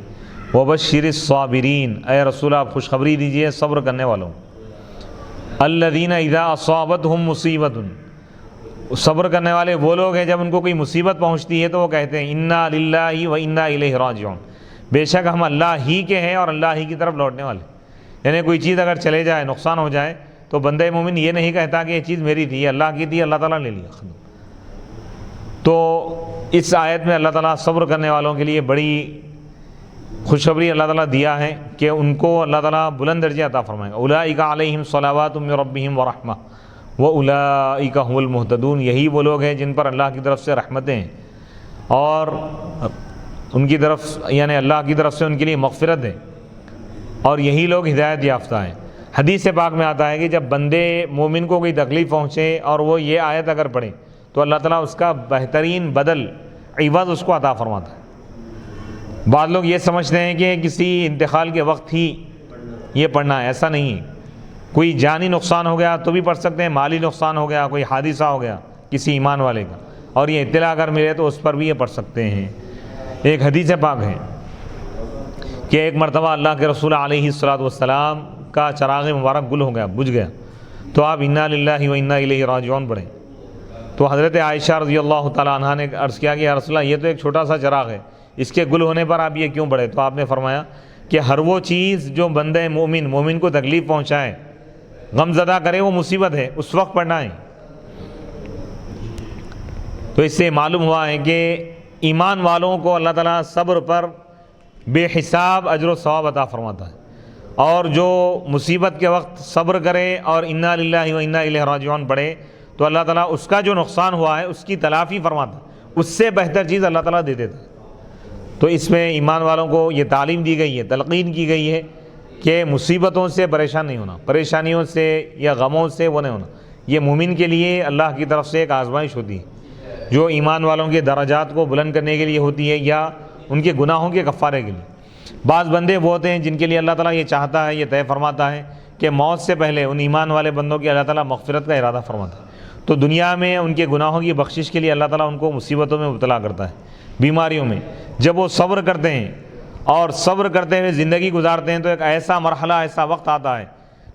وَبَشِّرِ الصَّابِرِينَ، اے رسول آپ خوشخبری دیجئے صبر کرنے والوں، الَّذِينَ إِذَا أَصَابَتْهُمْ مُصِیبَةٌ، صبر کرنے والے وہ لوگ ہیں جب ان کو کوئی مصیبت پہنچتی ہے تو وہ کہتے ہیں اِنَّا لِلَّهِ وَإِنَّا إِلَيْهِ رَاجِعُونَ، بے شک ہم اللہ ہی کے ہیں اور اللہ ہی کی طرف لوٹنے والے۔ یعنی کوئی چیز اگر چلے جائے، نقصان ہو جائے، تو بندہ مومن یہ نہیں کہتا کہ یہ چیز میری تھی، اللہ کی تھی، اللہ تعالیٰ نے لے لیا۔ تو اس آیت میں اللہ تعالیٰ صبر کرنے والوں کے لیے بڑی خوشخبری اللہ تعالیٰ دیا ہے کہ ان کو اللہ تعالیٰ بلند درجے عطا فرمائے گا۔ اولئک علیہم صلوات من ربہم ورحمہ واولئک هم المہتدون، یہی وہ لوگ ہیں جن پر اللہ کی طرف سے رحمتیں ہیں اور ان کی طرف یعنی اللہ کی طرف سے ان کے لیے مغفرت ہے، اور یہی لوگ ہدایت یافتہ ہیں۔ حدیث پاک میں آتا ہے کہ جب بندے مومن کو کوئی تکلیف پہنچے اور وہ یہ آیت اگر پڑھے تو اللہ تعالیٰ اس کا بہترین بدل عوض اس کو عطا فرماتا ہے۔ بعض لوگ یہ سمجھتے ہیں کہ کسی انتقال کے وقت ہی یہ پڑھنا ہے، ایسا نہیں ہے۔ کوئی جانی نقصان ہو گیا تو بھی پڑھ سکتے ہیں، مالی نقصان ہو گیا، کوئی حادثہ ہو گیا کسی ایمان والے کا اور یہ اطلاع اگر ملے تو اس پر بھی یہ پڑھ سکتے ہیں۔ ایک حدیث پاک ہے کہ ایک مرتبہ اللہ کے رسول علیہ السلام کا چراغ مبارک گل ہو گیا، بجھ گیا، تو آپ انا للہ و انا الیہ راجعون پڑھیں۔ تو حضرت عائشہ رضی اللہ تعالیٰ عنہ نے عرض کیا کہ یا رسول اللہ یہ تو ایک چھوٹا سا چراغ ہے، اس کے گل ہونے پر آپ یہ کیوں پڑھے؟ تو آپ نے فرمایا کہ ہر وہ چیز جو بندہ مومن کو تکلیف پہنچائے، غم زدہ کرے، وہ مصیبت ہے، اس وقت پڑھنا ہے۔ تو اس سے معلوم ہوا ہے کہ ایمان والوں کو اللہ تعالیٰ صبر پر بے حساب اجر و ثواب عطا فرماتا ہے، اور جو مصیبت کے وقت صبر کرے اور انا للہ و انا الیہ راجعون پڑھے تو اللہ تعالیٰ اس کا جو نقصان ہوا ہے اس کی تلافی فرماتا ہے، اس سے بہتر چیز اللہ تعالیٰ دے دیتا ہے۔ تو اس میں ایمان والوں کو یہ تعلیم دی گئی ہے، تلقین کی گئی ہے کہ مصیبتوں سے پریشان نہیں ہونا، پریشانیوں سے یا غموں سے وہ نہیں ہونا، یہ مومن کے لیے اللہ کی طرف سے ایک آزمائش ہوتی ہے جو ایمان والوں کے درجات کو بلند کرنے کے لیے ہوتی ہے یا ان کے گناہوں کے کفارے کے لیے۔ بعض بندے وہ ہوتے ہیں جن کے لیے اللہ تعالیٰ یہ چاہتا ہے، یہ طے فرماتا ہے کہ موت سے پہلے ان ایمان والے بندوں کی اللہ تعالیٰ مغفرت کا ارادہ فرماتا ہے، تو دنیا میں ان کے گناہوں کی بخشش کے لیے اللہ تعالیٰ ان کو مصیبتوں میں مبتلا کرتا ہے، بیماریوں میں۔ جب وہ صبر کرتے ہیں اور صبر کرتے ہوئے زندگی گزارتے ہیں تو ایک ایسا مرحلہ، ایسا وقت آتا ہے،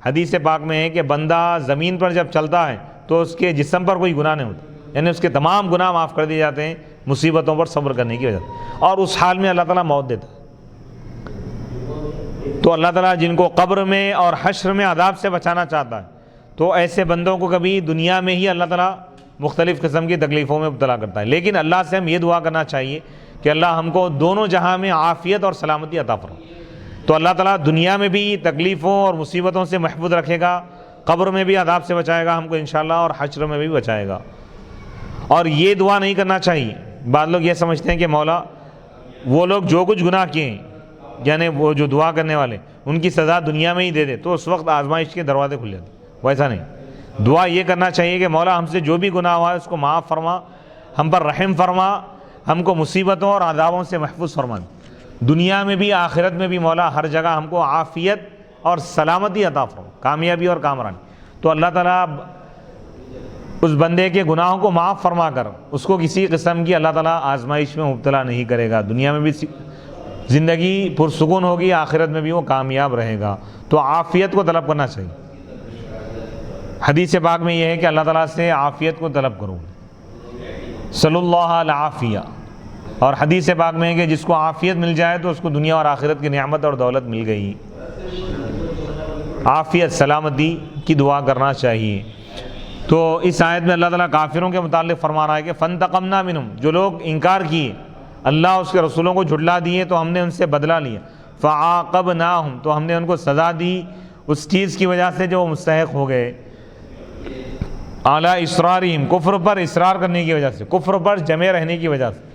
حدیث پاک میں ہے کہ بندہ زمین پر جب چلتا ہے تو اس کے جسم پر کوئی گناہ نہیں ہوتا، یعنی اس کے تمام گناہ معاف کر دیے جاتے ہیں مصیبتوں پر صبر کرنے کی وجہ سے، اور اس حال میں اللہ تعالیٰ موت دیتا ہے۔ تو اللہ تعالیٰ جن کو قبر میں اور حشر میں عذاب سے بچانا چاہتا ہے تو ایسے بندوں کو کبھی دنیا میں ہی اللہ تعالیٰ مختلف قسم کی تکلیفوں میں مبتلا کرتا ہے، لیکن اللہ سے ہم یہ دعا کرنا چاہیے کہ اللہ ہم کو دونوں جہاں میں عافیت اور سلامتی عطا فرمائے۔ تو اللہ تعالیٰ دنیا میں بھی تکلیفوں اور مصیبتوں سے محفوظ رکھے گا، قبر میں بھی عذاب سے بچائے گا ہم کو انشاءاللہ، اور حشر میں بھی بچائے گا۔ اور یہ دعا نہیں کرنا چاہیے، بعض لوگ یہ سمجھتے ہیں کہ مولا وہ لوگ جو کچھ گناہ کیے ہیں، یعنی وہ جو دعا کرنے والے ان کی سزا دنیا میں ہی دے دے تو اس وقت آزمائش کے دروازے کھل جاتے، ویسا نہیں۔ دعا یہ کرنا چاہیے کہ مولا ہم سے جو بھی گناہ ہوا ہے اس کو معاف فرما، ہم پر رحم فرما، ہم کو مصیبتوں اور عذابوں سے محفوظ فرما، دنیا میں بھی آخرت میں بھی مولا ہر جگہ ہم کو عافیت اور سلامتی عطا فرما، کامیابی اور کامرانی۔ تو اللہ تعالیٰ اس بندے کے گناہوں کو معاف فرما کر اس کو کسی قسم کی اللہ تعالیٰ آزمائش میں مبتلا نہیں کرے گا، دنیا میں بھی زندگی پرسکون ہوگی، آخرت میں بھی وہ کامیاب رہے گا۔ تو عافیت کو طلب کرنا چاہیے۔ حدیث پاک میں یہ ہے کہ اللہ تعالیٰ سے عافیت کو طلب کرو، صلی اللہ العافیہ. اور حدیث پاک میں ہے کہ جس کو عافیت مل جائے تو اس کو دنیا اور آخرت کی نعمت اور دولت مل گئی. عافیت، سلامتی کی دعا کرنا چاہیے. تو اس آیت میں اللہ تعالیٰ کافروں کے متعلق فرما رہا ہے کہ فانتقمنا منہم، جو لوگ انکار کیے، اللہ اس کے رسولوں کو جھٹلا دیے تو ہم نے ان سے بدلہ لیا. فعاقبناہم، تو ہم نے ان کو سزا دی اس چیز کی وجہ سے جو مستحق ہو گئے. اعلیٰ اسرارہم، کفر پر اصرار کرنے کی وجہ سے، کفر پر جمے رہنے کی وجہ سے.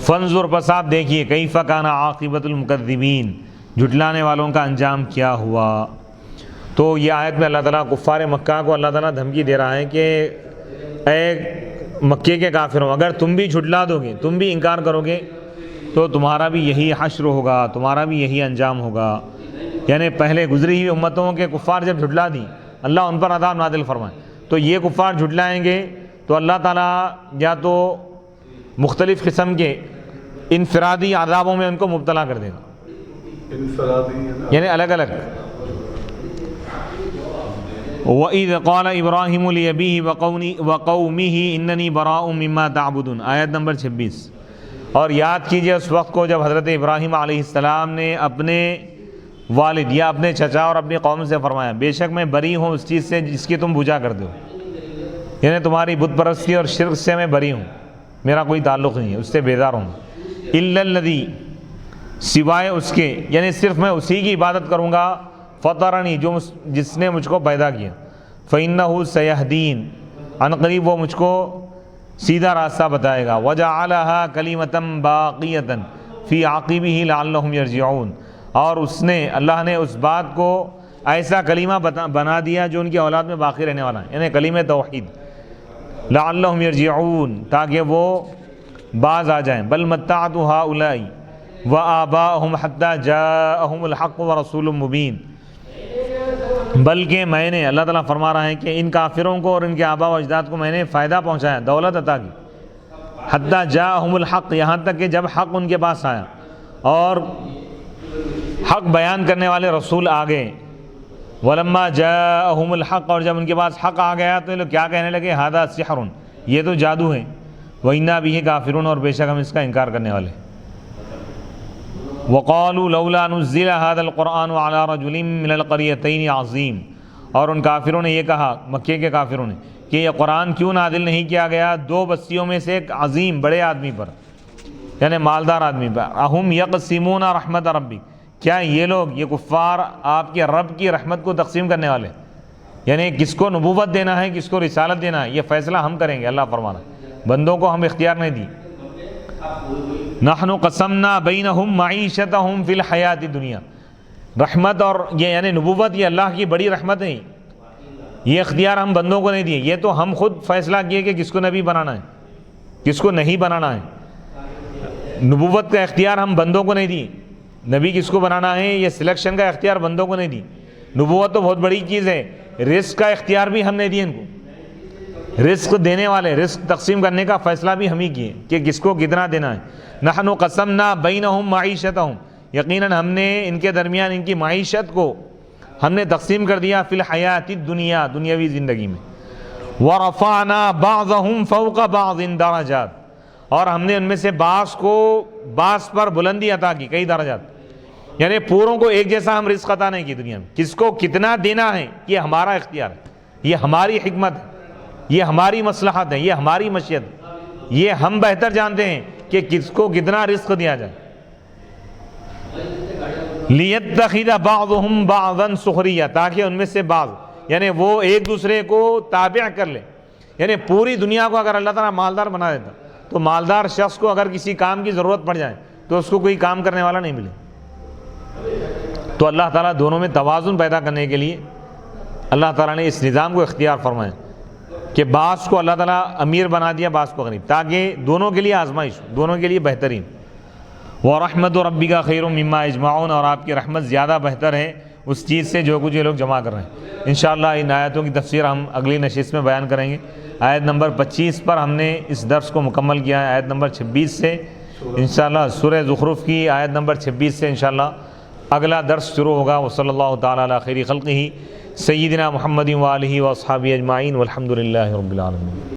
فانظر، پس آپ دیکھیے، کیف کان عاقبۃ المکذبین، جھٹلانے والوں کا انجام کیا ہوا. تو یہ آیت میں اللہ تعالیٰ کفار مکہ کو اللہ تعالیٰ دھمکی دے رہا ہے کہ اے مکے کے کافروں، اگر تم بھی جھٹلا دو گے، تم بھی انکار کرو گے تو تمہارا بھی یہی حشر ہوگا، تمہارا بھی یہی انجام ہوگا. یعنی پہلے گزری ہوئی امتوں کے کفار جب جھٹلا دی، اللہ ان پر عذاب نازل فرمائے، تو یہ کفار جھٹلائیں گے تو اللہ تعالیٰ یا تو مختلف قسم کے انفرادی عذابوں میں ان کو مبتلا کر دے گا. انفرادی یعنی الگ الگ. وَإِذْ قَالَ إِبْرَاهِيمُ لِأَبِيهِ وَقَوْمِهِ إِنَّنِي بَرَاءٌ مِّمَّا تَعْبُدُونَ، آیت نمبر 26. اور یاد کیجئے اس وقت کو جب حضرت ابراہیم علیہ السلام نے اپنے والد یا اپنے چچا اور اپنی قوم سے فرمایا، بے شک میں بری ہوں اس چیز سے جس کی تم پوجا کرتے ہو. یعنی تمہاری بت پرستی اور شرک سے میں بری ہوں، میرا کوئی تعلق نہیں ہے، اس سے بیزار ہوں. الا الذی، سوائے اس کے، یعنی صرف میں اسی کی عبادت کروں گا، فطرنی، جس نے مجھ کو پیدا کیا، فإنہ سیہدین، ان قریب وہ مجھ کو سیدھا راستہ بتائے گا. وجعلھا کلمۃ باقیۃ فی عقبہ لعلہم یرجعون، اور اس نے، اللہ نے اس بات کو ایسا کلمہ بنا دیا جو ان کی اولاد میں باقی رہنے والا ہے، یعنی کلمہ توحید، لعلہم یرجعون، تاکہ وہ باز آ جائیں. بل متعت ہؤلاء وآباءہم حتی جاءہم الحق ورسول مبین، بلکہ میں نے، اللہ تعالیٰ فرما رہا ہے کہ ان کافروں کو اور ان کے آباء و اجداد کو میں نے فائدہ پہنچایا، دولت عطا کی. حتی جاءہم الحق، یہاں تک کہ جب حق ان کے پاس آیا اور حق بیان کرنے والے رسول آ گئے. ولما جاءہم الحق، اور جب ان کے پاس حق آ گیا تو یہ لوگ کیا کہنے لگے، ھذا سحر، یہ تو جادو ہے. وَإِنَّا بِهِ کافرون، اور بے شک ہم اس کا انکار کرنے والے. وَقَالُوا لَوْلَا نُزِّلَ هَذَا الْقُرْآنُ عَلَى رَجُلٍ مِّنَ الْقَرْيَتَيْنِ عَظِيمٍ، اور ان کافروں نے یہ کہا، مکے کے کافروں نے، کہ یہ قرآن کیوں نازل نہیں کیا گیا دو بستیوں میں سے ایک عظیم، بڑے آدمی پر، یعنی مالدار آدمی پر. اَهُمْ يَقْسِمُونَ رَحْمَتَ رَبِّكَ، کیا یہ لوگ، یہ کفار آپ کے رب کی رحمت کو تقسیم کرنے والے، یعنی کس کو نبوت دینا ہے کس کو رسالت دینا ہے یہ فیصلہ ہم کریں گے. اللہ فرمانا، بندوں کو ہم اختیار نہیں دی. نحن قسمنا بینہم معیشتہم فی الحیات الدنیا، رحمت اور یہ یعنی نبوت، یہ اللہ کی بڑی رحمت ہے، یہ اختیار ہم بندوں کو نہیں دیے، یہ تو ہم خود فیصلہ کیے کہ کس کو نبی بنانا ہے کس کو نہیں بنانا ہے. نبوت کا اختیار ہم بندوں کو نہیں دی، نبی کس کو بنانا ہے یہ سلیکشن کا اختیار بندوں کو نہیں دی. نبوت تو بہت بڑی چیز ہے، رزق کا اختیار بھی ہم نے دیے ان کو، رزق دینے والے، رزق تقسیم کرنے کا فیصلہ بھی ہم ہی کیے کہ کس کو کتنا دینا ہے. نحن قسمنا بینہم معیشتہم، یقیناً ہم نے ان کے درمیان ان کی معیشت کو ہم نے تقسیم کر دیا، فی الحیات الدنیا، دنیاوی زندگی میں. ورفعنا بعضہم فوق بعض درجات، اور ہم نے ان میں سے بعض کو بعض پر بلندی عطا کی، کئی درجات، یعنی پوروں کو ایک جیسا ہم رزق عطا نہیں کی دنیا میں. کس کو کتنا دینا ہے یہ ہمارا اختیار ہے، یہ ہماری حکمت ہے، یہ ہماری مصلحت ہے، یہ ہماری مشیت ہے، یہ ہم بہتر جانتے ہیں کہ کس کو کتنا رزق دیا جائے. لیتخذ بعضهم بعضا سخریا، تاکہ ان میں سے بعض یعنی وہ ایک دوسرے کو تابع کر لے. یعنی پوری دنیا کو اگر اللہ تعالیٰ مالدار بنا دیتا تو مالدار شخص کو اگر کسی کام کی ضرورت پڑ جائے تو اس کو کوئی کام کرنے والا نہیں ملے. تو اللہ تعالیٰ دونوں میں توازن پیدا کرنے کے لیے اللہ تعالیٰ نے اس نظام کو اختیار فرمایا کہ بعض کو اللہ تعالیٰ امیر بنا دیا، بعض کو غریب، تاکہ دونوں کے لیے آزمائش، دونوں کے لیے بہترین. وَرَحْمَتُ رَبِّكَ خَيْرٌ مِّمَّا يَجْمَعُونَ، اور آپ کی رحمت زیادہ بہتر ہے اس چیز سے جو کچھ یہ لوگ جمع کر رہے ہیں. انشاءاللہ ان آیتوں کی تفسیر ہم اگلی نشست میں بیان کریں گے. آیت نمبر 25 پر ہم نے اس درس کو مکمل کیا ہے. آیت نمبر 26 سے انشاءاللہ سورہ زخرف کی آیت نمبر 26 سے انشاءاللہ اگلا درس شروع ہوگا. وصلی اللہ تعالیٰ علی خیر خلقہ سیدنا محمد و آلہ و اصحابہ اجمعین والحمد للہ رب العالمین.